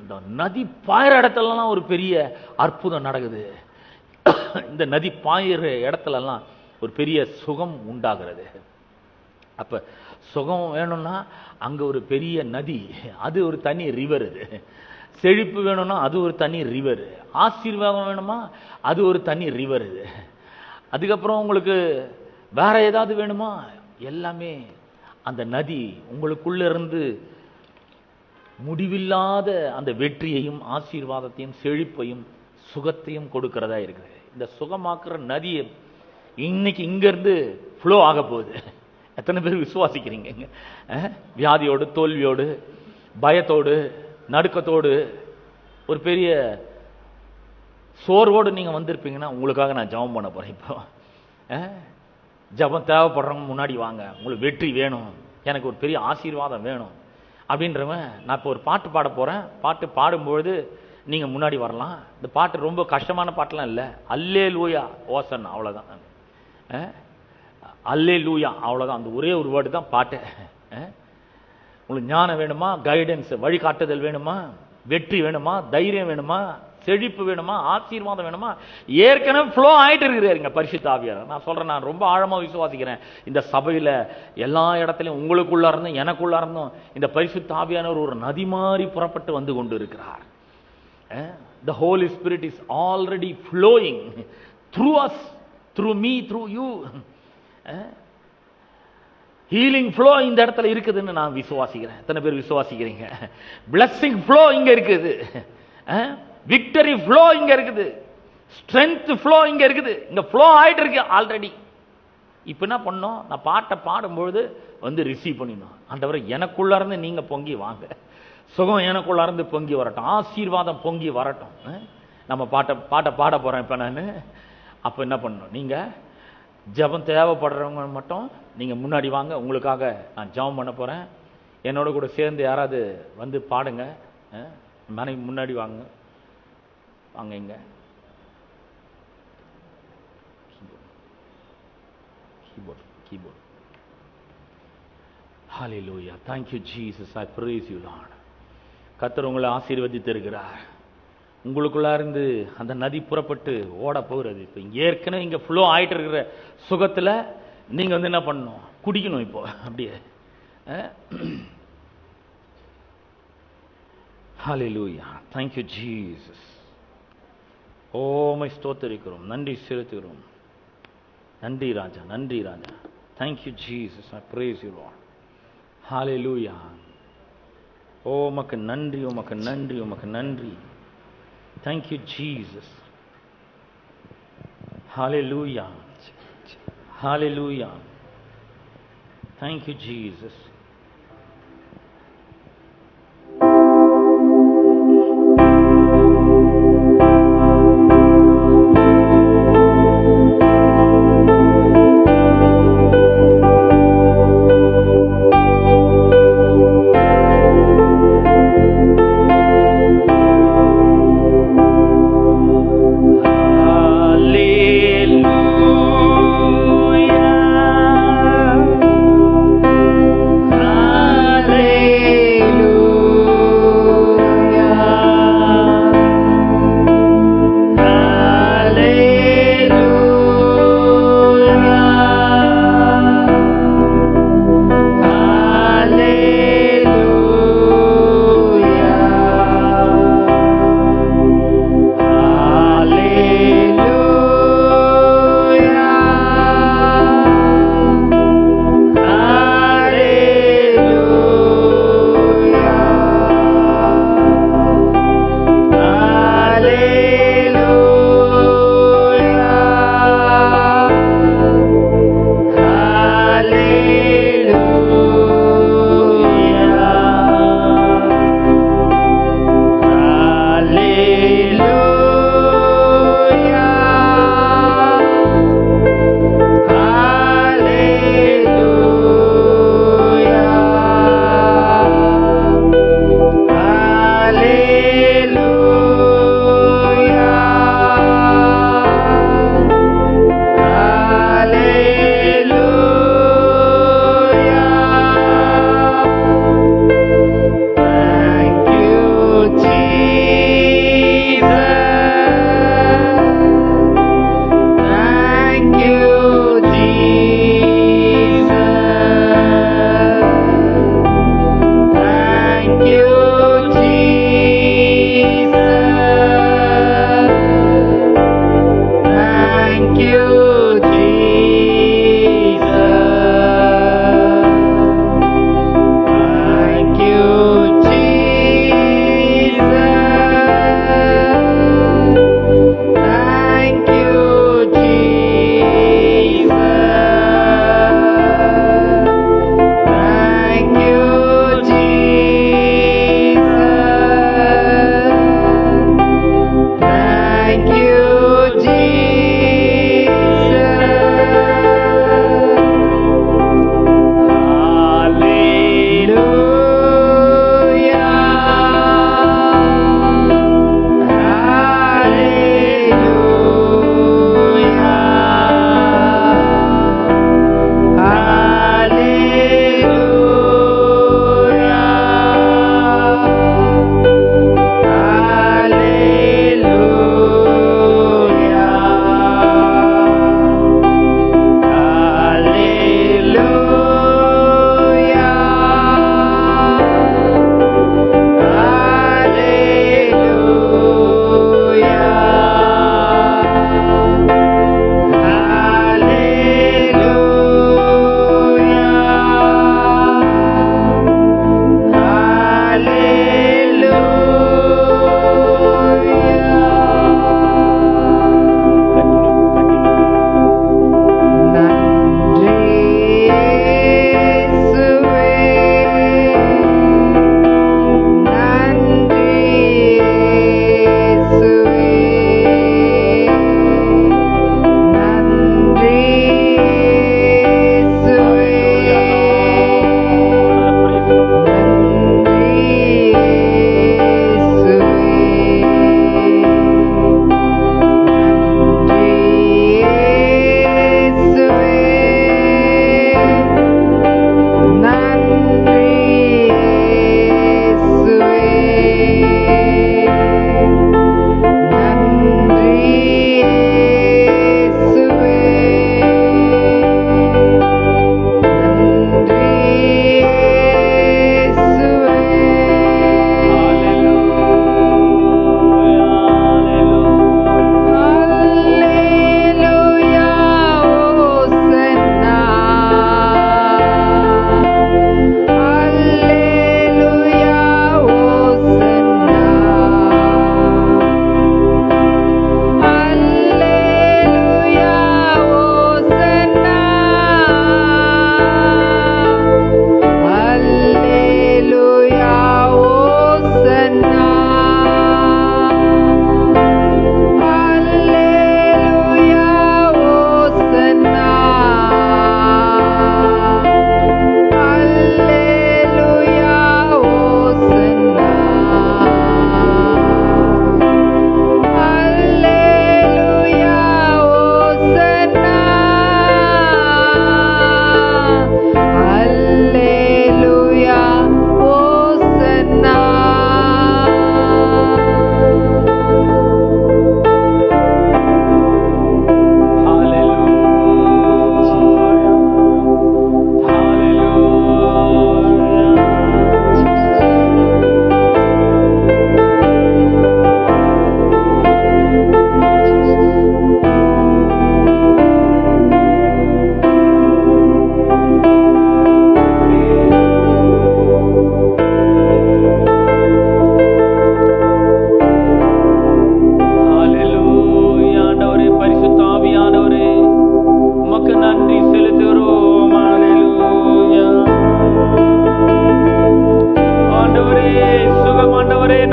இந்த நதி பாயிற இடத்துலலாம் ஒரு பெரிய அற்புதம் நடக்குது. இந்த நதி பாயிற இடத்துலலாம் ஒரு பெரிய சுகம் உண்டாகிறது. அப்ப சுகம் வேணும்னா அங்க ஒரு பெரிய நதி, அது ஒரு தனி ரிவர். இது செழிப்பு வேணும்னா அது ஒரு தனி ரிவர். ஆசீர்வாதம் வேணுமா அது ஒரு தனி ரிவர். இது அதுக்கப்புறம் உங்களுக்கு வேற ஏதாவது வேணுமா, எல்லாமே அந்த நதி உங்களுக்குள்ள இருந்து முடிவில்லாத அந்த வெற்றியையும் ஆசீர்வாதத்தையும் செழிப்பையும் சுகத்தையும் கொடுக்கிறதா இருக்குது. இந்த சுகமாக்குற நதி இன்னைக்கு இங்க இருந்து ஃப்ளோ ஆக போகுது. எத்தனை பேர் விசுவாசிக்கிறீங்க? வியாதியோடு, தோல்வியோடு, பயத்தோடு, நடுக்கத்தோடு, ஒரு பெரிய சோர்வோடு நீங்க வந்திருப்பீங்கன்னா உங்களுக்காக நான் ஜெபம் பண்ண போறேன். இப்போ ஜெபம் தேவைப்படுறவங்க முன்னாடி வாங்க. உங்களுக்கு வெற்றி வேணும், எனக்கு ஒரு பெரிய ஆசீர்வாதம் வேணும் அப்படின்றவன் நான் இப்போ ஒரு பாட்டு பாட போறேன். பாட்டு பாடும்பொழுது நீங்க முன்னாடி வரலாம். இந்த பாட்டு ரொம்ப கஷ்டமான பாட்டுலாம் இல்லை. அல்லேலூயா ஓசன், அவ்வளவுதான். அல்லேலூயா அவ்வளவுதான். அந்த ஒரே ஒரு வேர்டு தான் பாட்டு. உங்களுக்கு ஞானம் வேணுமா, கைடன்ஸ் வழிகாட்டுதல் வேணுமா, வெற்றி வேணுமா, தைரியம் வேணுமா, செழிப்பு வேணுமா, ஆசீர்வாதம் வேணுமா, ஏற்கனவே ஃப்ளோ ஆயிட்டு இருக்கிறாருங்க பரிசுத்த ஆவியானவர். நான் சொல்றேன், நான் ரொம்ப ஆழமா விசுவாசிக்கிறேன். இந்த சபையில எல்லா இடத்துலையும் உங்களுக்குள்ள இருந்தும் எனக்குள்ள இருந்தும் இந்த பரிசுத்த ஆவியானவர் ஒரு நதி மாதிரி புறப்பட்டு வந்து கொண்டு இருக்கிறார். The Holy Spirit is already flowing through us, through me, through you. Healing flow இந்த இடத்துல இருக்குதுன்னு நான் விசுவாசிக்கிறேன். எத்தனை பேர் விசுவாசிக்கிறீங்க? பிளஸிங் ஃப்ளோ இங்க இருக்குது, விக்டரி ஃப்ளோ இங்க இருக்குது, ஸ்ட்ரென்த் ஃப்ளோ இங்க இருக்குது. இங்க ஃப்ளோ ஆயிட்டு இருக்கு ஆல்ரெடி. இப்ப என்ன பண்ணோம், நான் பாட்டை பாடும்பொழுது வந்து ரிசீவ் பண்ணிடணும். ஆண்டவரே எனக்குள்ள இருந்து நீங்க பொங்கி வாங்க, சுகம் எனக்குள்ள இருந்து பொங்கி வரட்டும், ஆசீர்வாதம் பொங்கி வரட்டும். நம்ம பாட்டை பாட போறேன் இப்ப நான். அப்ப என்ன பண்ணணும், நீங்க ஜெபம் தேவைப்படுறவங்க மட்டும் நீங்க முன்னாடி வாங்க. உங்களுக்காக நான் ஜெபம் பண்ண போறேன். என்னோட கூட சேர்ந்து யாராவது வந்து பாடுங்க. மனைவி முன்னாடி வாங்க, வாங்க. இங்க keyboard. Hallelujah. Thank you Jesus. I praise you Lord. கர்த்தர் உங்களை ஆசீர்வதித்து இருக்கிறார். உங்களுக்குள்ள இருந்து அந்த நதி புறப்பட்டு ஓட போகிறது. இப்போ ஏற்கனவே இங்க ஃப்ளோ ஆயிட்டு இருக்கிற சுகத்துல நீங்க வந்து என்ன பண்ணணும், குடிக்கணும். இப்போ அப்படியே Hallelujah. Thank you Jesus. My ஸ்தோத்திரிக்கிறோம், நன்றி செலுத்துகிறோம். நன்றி ராஜா, நன்றி ராஜா. Thank you Jesus. I praise you Lord. Hallelujah. உமக்கு நன்றி, உமக்கு நன்றி, உமக்கு நன்றி. Thank you Jesus. Hallelujah. Hallelujah. Thank you Jesus.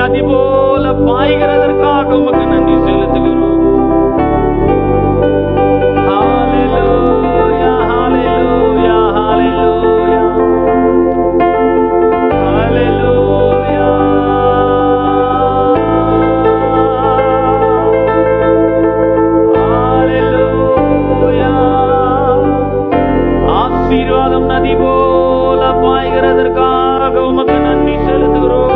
நதி போல பாய்கிறதற்காக உமக்கு நன்றி செலுத்துகிறோம். ஹalleluya ஹalleluya ஹalleluya ஹalleluya. ஹalleluya. ஆசீர்வாதம் நதி போல பாய்கிறதற்காக உமக்கு நன்றி செலுத்துகிறோம்.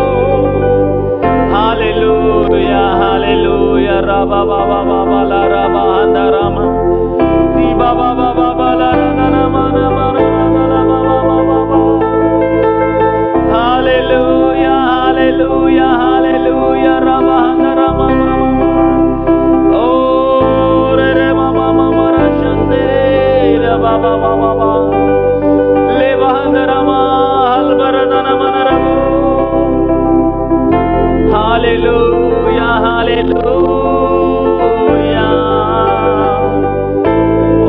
ஹalleluya ஹalleluya. ரபா பாபா பாபா லா ரபா அந்த ராமா தி பாபா பாபா பாலா ரதனமா நம ரதனமா பாபா. ஹalleluya ஹalleluya ஹalleluya. ரபா அந்த ராமா ஓ ரே மாமா மாமா ரஷந்தே ரபா பாபா பாபா லே பாந்த ராமா ஹல் பரதனமா ரபோ. Hallelujah, hallelujah.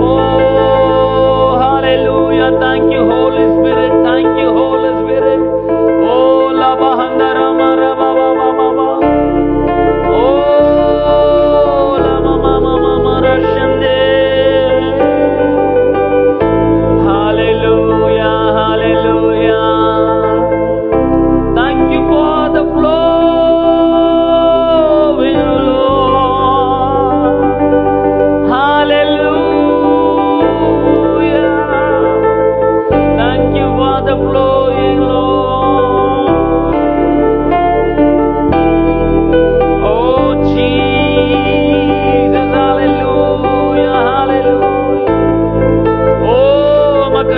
Oh, hallelujah. Thank you, Holy Spirit. Thank you, Holy Spirit. Oh, la bahandara mara baba baba. Oh, la mama mama mara shande. Hallelujah, hallelujah. Thank you for the flow.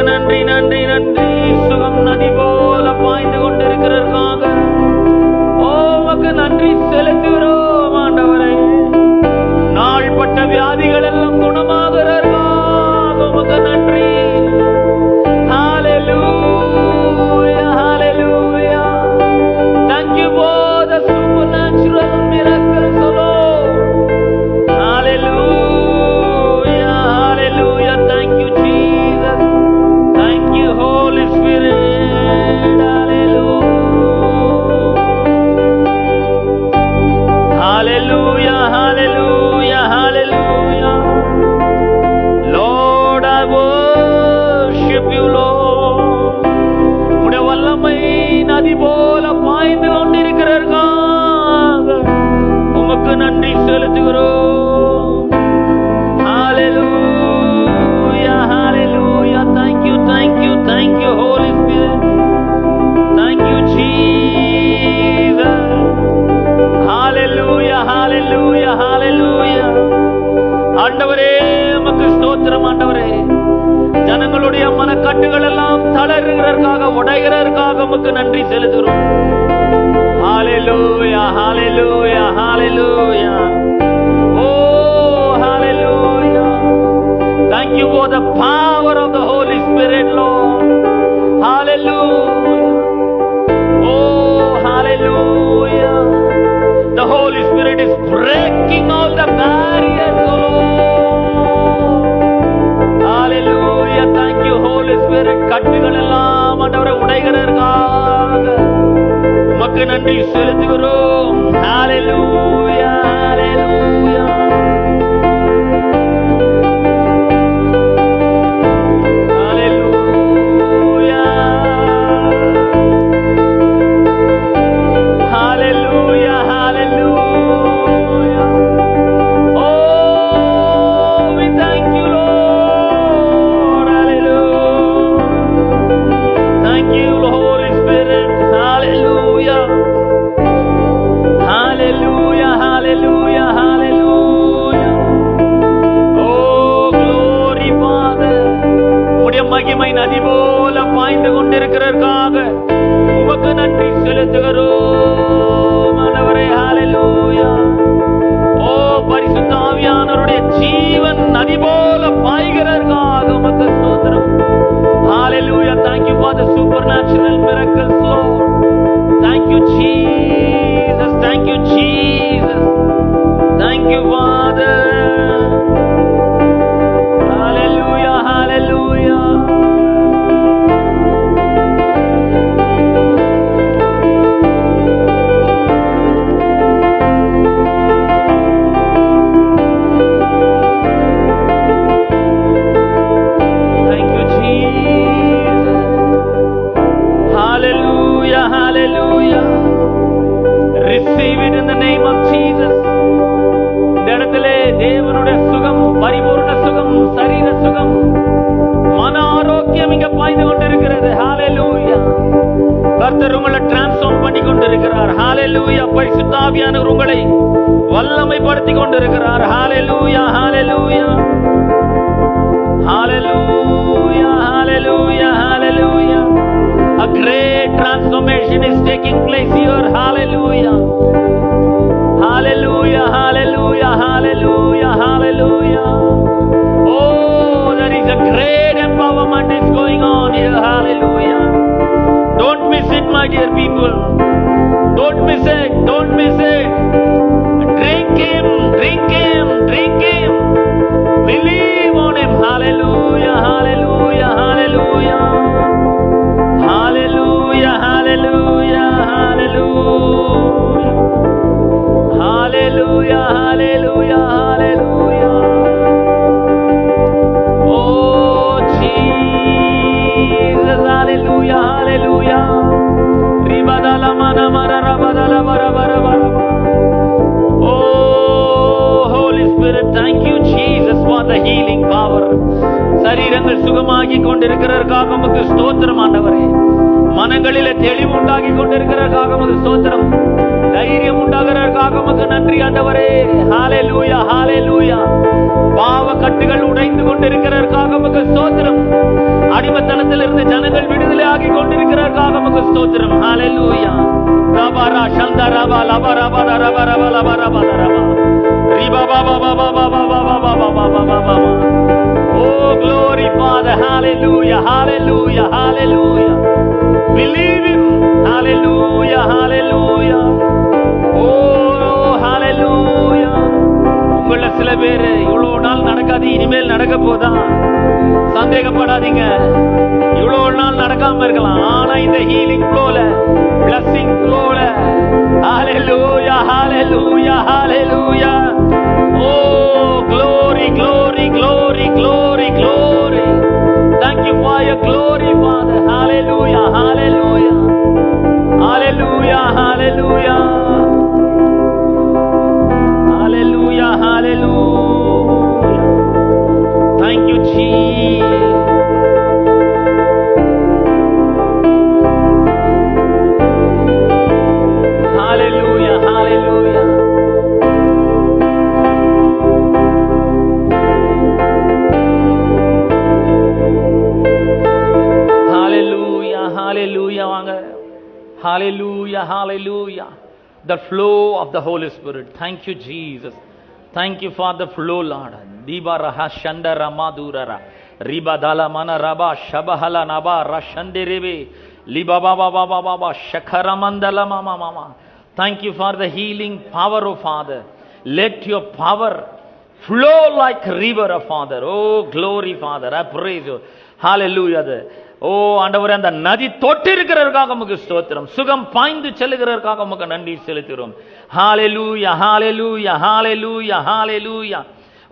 நன்றி நன்றி நன்றி. சுகம் நதி போல பாய்ந்து கொண்டிருக்கிறதற்காக உமக்கு நன்றி செலுத்துகிறோம் ஆண்டவரே. நாள்பட்ட வியாதிகள் எல்லாம் குணமாகிறதற்காக உமக்கு நன்றி. Hallelujah, hallelujah. Thank you for the supernatural miracles, Lord. Hallelujah, hallelujah. Thank you, Jesus. Thank you, Holy Spirit. Hallelujah, hallelujah, hallelujah. Lord, I worship you, Lord. உடைய வல்லமை நதி போல பாய்ந்து கொண்டிருக்கிறதற்காக உமக்கு நன்றி செலுத்துகிறோம். Hallelujah, hallelujah. Thank you, thank you, thank you, Holy Spirit. Thank you, Jesus. Hallelujah, hallelujah, hallelujah. ஆண்டவரே உமக்கு ஸ்தோத்திரம் ஆண்டவரே. ஜனங்களுடைய மனக்கட்டுகள் எல்லாம் தளர்கிறதற்காக உடைகிறதற்காக உமக்கு நன்றி செலுத்துகிறோம். Hallelujah, hallelujah, hallelujah. Oh, hallelujah. Thank you for the power of the Holy Spirit, Lord. Hallelujah. Oh, hallelujah. The Holy Spirit is breaking all the barriers, Lord. Hallelujah. Thank you, Holy Spirit. கட்டுகள் எல்லாம் ஆண்டவரே உடைகிறதற்காக உமக்கு நன்றி செலுத்துகிறோம். Hallelujah, hallelujah. Hallelujah, hallelujah. Oh, we thank you, Lord. Hallelujah. Thank you, Holy Spirit. Hallelujah. Hallelujah. கர்த்தர் உங்களை டிரான்ஸ்ஃபார்ம் பண்ணி கொண்டிருக்கிறார். ஹalleluya. பரிசுத்த ஆவியானவர் உங்களை வல்லமைப்படுத்தி கொண்டிருக்கிறார். ஹalleluya, ஹalleluya, ஹalleluya, ஹalleluya, ஹalleluya. A great transformation is taking place here. Hallelujah, hallelujah, hallelujah, hallelujah, hallelujah. Oh, there is a great empowerment is going on here. Hallelujah. Don't miss it, my dear people. Don't miss it, don't miss it. Drink him, drink him, drink him. Believe on him. Hallelujah, hallelujah, hallelujah. Hallelujah, hallelujah, hallelujah. Hallelujah, hallelujah, hallelujah. Oh Jesus, hallelujah, hallelujah. Ribadala mana mara rabadala bara bara bara. Oh Holy Spirit, thank you Jesus for the healing power. சரீரங்கள் சுகமாகி கொண்டிருக்கிறதற்காக உமக்கு ஸ்தோத்திரம் ஆண்டவரே. மனங்களிலே தெளிவு உண்டாகி கொண்டிருக்கிறதற்காக உமக்கு ஸ்தோத்திரம். தைரியம் உண்டாகிறதற்காக உமக்கு நன்றி ஆண்டவரே. ஹalleluya, ஹalleluya. பாவ கட்டுகள் உடைந்து கொண்டிருக்கிறதற்காக உமக்கு ஸ்தோத்திரம். அடிமைத்தனத்திலிருந்து ஜனங்கள் விடுதலை ஆகி கொண்டிருக்கிறதற்காக உமக்கு ஸ்தோத்திரம். ஹalleluya. ரபரா சந்தரபா லபரபா ரபரபா லபரபா ரபா ரிபா Baba Baba Baba Baba Baba Baba. Oh glory Father, hallelujah, hallelujah, hallelujah. Believe him. Hallelujah, hallelujah. Oh hallelujah. உங்கள சில பேர் இவ்வளவு நாள் நடக்காது, இனிமேல் நடக்க போதா சந்தேகப்படாதீங்க. இவ்வளவு நாள் நடக்காம இருக்கலாம், ஆனா இந்த ஹீலிங் ஃப்ளோல, பிளஸிங் ஃப்ளோல, hallelujah, hallelujah, hallelujah. Oh glory, glory, glory, glory, glory. Thank you for your glory, Father. Hallelujah, hallelujah, hallelujah, hallelujah, hallelujah, hallelujah. Thank you Jesus. Hallelujah, hallelujah. Hallelujah, வாங்க. Hallelujah, hallelujah. The flow of the Holy Spirit. Thank you Jesus. Thank you for the flow, Lord. Dibaraha shandara madurara ribadala mana raba shabahala naba rashanderebe libaba baba baba shakaramandala mama mama. Thank you for the healing power, oh Father. Let your power flow like river, oh Father. Oh glory Father, I praise you. Hallelujah. ஓ ஆண்டவரே, அந்த நதி தொட்டு இருக்கிறதற்காக உமக்கு ஸ்தோத்திரம். சுகம் பாய்ந்து செல்லுகிறதற்காக உமக்கு நன்றி செலுத்துகிறோம். ஹalleluya, ஹalleluya, ஹalleluya, ஹalleluya.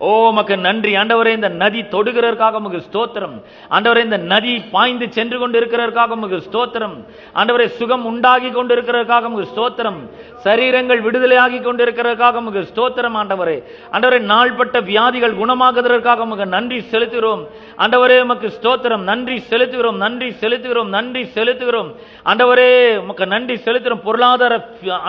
ஓ உமக்கு நன்றி ஆண்டவரே. இந்த நதி தொடுகிறதற்காக உமக்கு ஸ்தோத்திரம் ஆண்டவரே. இந்த நதி பாய்ந்து சென்று கொண்டு இருக்கிறதற்காக உமக்கு ஸ்தோத்திரம் ஆண்டவரே. சுகம் உண்டாகி கொண்டிருக்கிறதற்காக உமக்கு ஸ்தோத்திரம். சரீரங்கள் விடுதலையாகி கொண்டிருக்கிறதற்காக உமக்கு ஸ்தோத்திரம் ஆண்டவரே. ஆண்டவரே, நாள்பட்ட வியாதிகள் குணமாகுவதற்காக உமக்கு நன்றி செலுத்துகிறோம் ஆண்டவரே. உமக்கு ஸ்தோத்திரம், நன்றி செலுத்துகிறோம், நன்றி செலுத்துகிறோம், நன்றி செலுத்துகிறோம் ஆண்டவரே. உமக்கு நன்றி செலுத்துகிறோம். பொருளாதார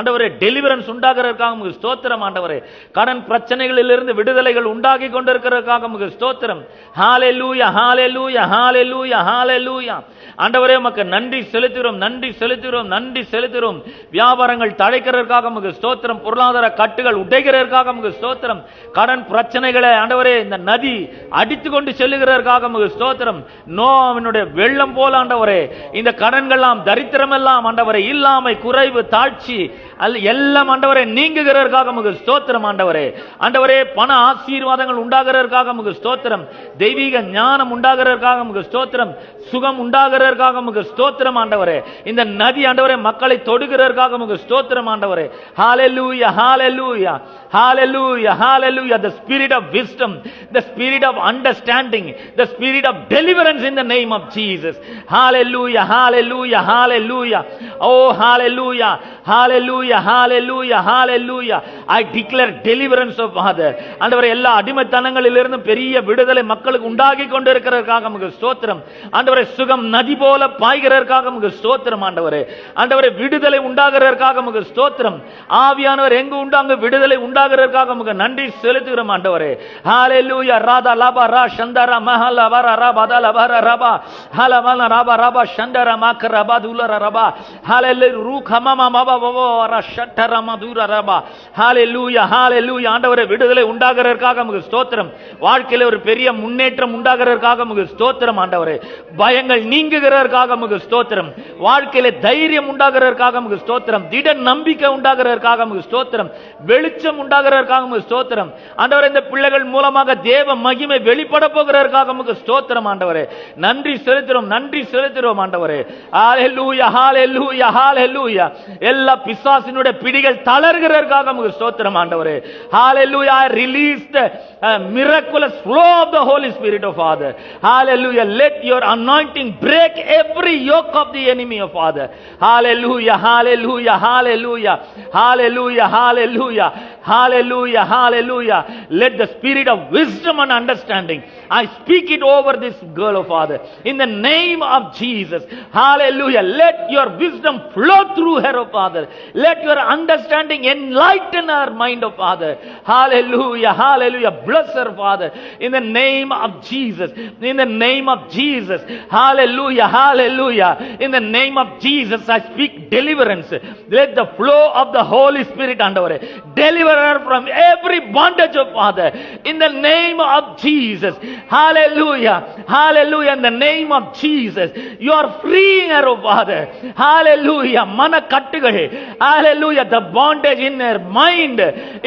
ஆண்டவரே டெலிவரன்ஸ் உண்டாகிறதற்காக உமக்கு ஸ்தோத்திரம் ஆண்டவரே. கடன் பிரச்சனைகளிலிருந்து விடுதலைகள் உண்டாகி கொண்டிருக்கிறதற்காக உமக்கு ஸ்தோத்திரம். ஹalleluya, ஹalleluya, ஹalleluya, ஹalleluya. ஆண்டவரே உமக்கு நன்றி செலுத்துகிறோம், நன்றி செலுத்துகிறோம், நன்றி செலுத்துகிறோம். வியாபாரங்கள் தழைக்கிறதற்காக உமக்கு ஸ்தோத்திரம். பொருளாதார கட்டுகள் உடைக்கிறதற்காக உமக்கு ஸ்தோத்திரம். கடன் பிரச்சனைகளை ஆண்டவரே இந்த நதி அடித்து கொண்டு செல்லுகிறதற்காக உமக்கு ஸ்தோத்திரம். நோவினுடைய வெள்ளம் போல ஆண்டவரே இந்த கடன்கள்லாம் தரித்திரம் எல்லாம் ஆண்டவரே இல்லாமை குறைவு தாழ்ச்சி எல்லாம் ஆண்டவரே நீங்குகிறதற்காக உமக்கு ஸ்தோத்திரம் ஆண்டவரே. ஆண்டவரே பண ஆசீர்வாதங்கள் உண்டாகிறதற்காக உமக்கு ஸ்தோத்திரம். தெய்வீக ஞானம் உண்டாகிறதற்காக உமக்கு ஸ்தோத்திரம். சுகம் உண்டாகிறதற்காக உமக்கு ஸ்தோத்திரம் ஆண்டவரே. இந்த நதி ஆண்டவரே மக்களை தொடுகிறதற்காக உமக்கு ஸ்தோத்திரம் ஆண்டவரே. ஹalleluya, hallelujah, hallelujah, hallelujah. The spirit of wisdom, the spirit of understanding, the spirit of deliverance in the name of Jesus. Hallelujah, hallelujah, hallelujah. Oh hallelujah, hallelujah, hallelujah, hallelujah. I declare deliverance of Father. ஆண்டவரே, எல்லா அடிமைத்தனங்களிலிருந்து பெரிய விடுதலை மக்களுக்கு உண்டாகி கொண்டிருக்கிறதற்காக உமக்கு ஸ்தோத்திரம். ஆண்டவரே, சுகம் நதி போல பாய்கிறதற்காக உமக்கு ஸ்தோத்திரம். ஆண்டவரே, ஆண்டவரே, விடுதலை உண்டாகிறதற்காக உமக்கு ஸ்தோத்திரம். ஆவியானவர் எங்கு உண்டு அங்கு விடுதலை உண்டாகிறதற்காக உமக்கு நன்றி செலுத்துகிறோம். ஆண்டவரே, ஹalleluya. ராதா லபா ரா சந்தரா மஹல வர ரபா தல வர ரபா ஹலமல ரபா ரபா சந்தரா மக்க ரபா துல ரபா ஹalleluya. ரூ கமமா மபா வவ ரா ஷட்டர மதுர ரபா ஹalleluya. ஹalleluya. ஆண்டவரே, விடுதலை உண்டாகிறதற்காக உமக்கு ஸ்தோத்திரம். வாழ்க்கையில ஒரு பெரிய முன்னேற்றம் உண்டாகிறதற்காக உமக்கு ஸ்தோத்திரம். ஆண்டவரே, பயங்கள் நீங்குகிறதற்காக உமக்கு ஸ்தோத்திரம். வாழ்க்கையில தைரியம் உண்டாகிறதற்காக உமக்கு ஸ்தோத்திரம். திட நம்பிக்கை உண்டாகிறதற்காக உமக்கு ஸ்தோத்திரம். வெளிச்சம் உண்டாகிறதற்காக உமக்கு ஸ்தோத்திரம். ஆண்டவரே, இந்த பிள்ளைகள் மூலமாக தேவ மகிமை வெளிப்பட போகிறதற்காக உமக்கு ஸ்தோத்திரம். ஆண்டவரே, நன்றி செலுத்துறோம், நன்றி செலுத்துறோம். ஆண்டவரே, ஹalleluya, ஹalleluya, ஹalleluya. எல்லா பிசாசினுடைய பிடிகள் தளர்கிறதற்காக உமக்கு ஸ்தோத்திரம். ஆண்டவரே, ஹalleluya. I release the miraculous flow of the Holy Spirit of Father. Hallelujah. Let your anointing break every yoke of the enemy of Father. Hallelujah, hallelujah, hallelujah, hallelujah, hallelujah, hallelujah, hallelujah. Let the spirit of wisdom and understanding, I speak it over this girl of Father in the name of Jesus. Hallelujah. Let your wisdom flow through her, oh Father. Let your understanding enlighten her mind, oh Father. Hallelujah, hallelujah. Bless her, Father, in the name of Jesus. In the name of Jesus. Hallelujah, hallelujah. In the name of Jesus, I speak deliverance. Let the flow of the Holy Spirit under her deliver her from every bondage, of Father, in the name of Jesus. Hallelujah, hallelujah. In the name of Jesus, you are freeing her, oh Father. Hallelujah. Mana kattugal, hallelujah. The bondage in her mind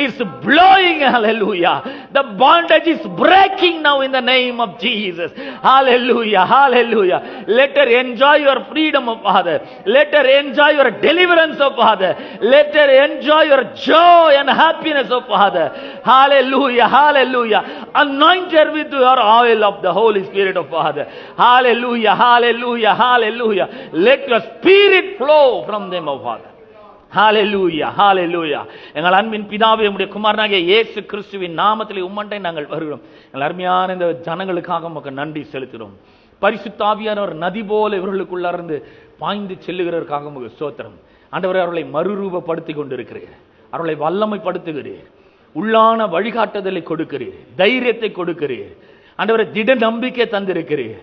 is blowing. Hallelujah. The bondage is breaking now in the name of Jesus. Hallelujah, hallelujah. Let her enjoy your freedom, oh Father. Let her enjoy your deliverance, oh Father. Let her enjoy your joy and happiness, oh Father. Hallelujah, hallelujah. Anoint her with your oil of the Holy Spirit, oh Father. Hallelujah, hallelujah, hallelujah. Let your spirit flow from them, oh Father. ஹalleluya, ஹalleluya. எங்கள் அன்பின் பிதாவே, உம்முடைய குமாரனாகிய இயேசு கிறிஸ்துவின் நாமத்திலே உம்மண்டை நாங்கள் வருகிறோம். எங்கள் அருமையான இந்த ஜனங்களுக்காக உமக்கு நன்றி செலுத்துகிறோம். பரிசுத்த ஆவியானவர் நதி போல இவர்களுக்குள்ளார்ந்து பாய்ந்து செல்லுகிறதற்காக உமக்கு ஸ்தோத்திரம். ஆண்டவரே, அவர்களை மறுரூபப்படுத்திக் கொண்டிருக்கிறீர், அவர்களை வல்லமைப்படுத்துகிறீர், உள்ளான வழிகாட்டுதலை கொடுக்கிறீர், தைரியத்தை கொடுக்கிறீர். ஆண்டவரே, திட நம்பிக்கை தந்திருக்கிறீர்.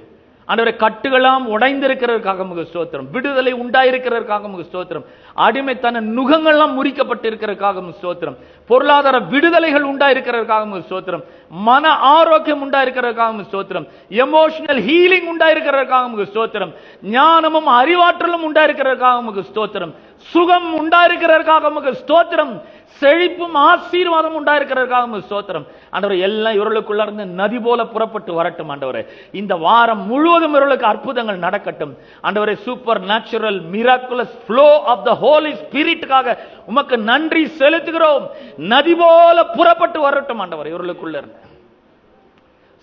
ஆண்டவரே, கட்டுகளாம் உடைந்திருக்கிறதற்காக உமக்கு ஸ்தோத்திரம். விடுதலை உண்டாயிருக்கிறதற்காக உமக்கு ஸ்தோத்திரம். அடிமைத்தன நுகங்கள்லாம் முறிக்கப்பட்டிருக்கிறதற்காக உமக்கு ஸ்தோத்திரம். பொருளாதார விடுதலைகள் உண்டாயிருக்கிறதற்காக உமக்கு ஸ்தோத்திரம். மன ஆரோக்கியம் உண்டாயிருக்கிறதற்காக உமக்கு ஸ்தோத்திரம். எமோஷனல் ஹீலிங் உண்டாயிருக்கிறதற்காக உமக்கு ஸ்தோத்திரம். ஞானமும் அறிவாற்றலும் உண்டாயிருக்கிறதற்காக உமக்கு ஸ்தோத்திரம். சுகம் உண்டாயிருக்கிறதற்காக உமக்கு ஸ்தோத்திரம். செழிப்பும் ஆசீர்வாதம் உண்டாயிருக்கிறதற்காக உமக்கு ஸ்தோத்திரம். ஆண்டவரே, எல்லாம் இவர்களுக்குள்ள இருந்து நதி போல புறப்பட்டு வரட்டும். ஆண்டவரே, இந்த வாரம் முழுவதும் இவர்களுக்கு அற்புதங்கள் நடக்கட்டும். ஆண்டவரே, supernatural miraculous flow of the holy ஸ்பிரிட்டுக்காக உமக்கு நன்றி செலுத்துகிறோம். நதி போல புறப்பட்டு வரட்டும். ஆண்டவரே, இவர்களுக்குள்ள இருந்து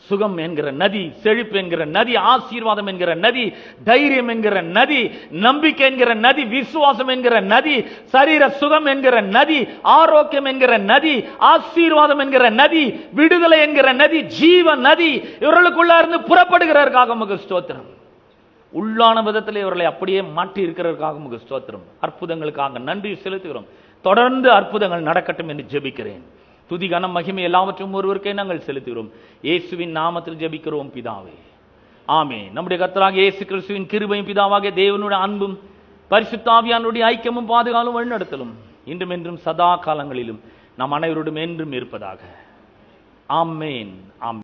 சுகம் என்கிற நதி, செழிப்பு என்கிற நதி, ஆசீர்வாதம் என்கிற நதி, தைரியம் என்கிற நதி, நம்பிக்கை என்கிற நதி, விசுவாசம் என்கிற நதி, சரீர சுகம் என்கிற நதி, ஆரோக்கியம் என்கிற நதி, ஆசீர்வாதம் என்கிற நதி, விடுதலை என்கிற நதி, ஜீவ நதி இவர்களுக்குள்ள இருந்து புறப்படுகிறதற்காக உமக்கு ஸ்தோத்திரம். உள்ளான விதத்தில் இவர்களை அப்படியே மாற்றி இருக்கிறதற்காக உமக்கு ஸ்தோத்திரம். அற்புதங்களுக்காக நன்றி செலுத்துகிறோம். தொடர்ந்து அற்புதங்கள் நடக்கட்டும் என்று ஜெபிக்கிறேன். துதி கனம் மகிமை எல்லாவற்றும் ஒருவருக்கே நாங்கள் செலுத்துகிறோம். இயேசுவின் நாமத்தில் ஜெபிக்கிறோம் பிதாவே, ஆமென். நம்முடைய கர்த்தராகிய இயேசு கிறிஸ்துவின் கிருபையும் பிதாவாகிய தேவனுடைய அன்பும் பரிசுத்த ஆவியானவருடைய ஐக்கியமும் பாதுகாலும் வழிநடத்தலும் இன்றும் என்றும் சதா காலங்களிலும் நம் அனைவரோடும் என்றும் இருப்பதாக. ஆமென், ஆமென்.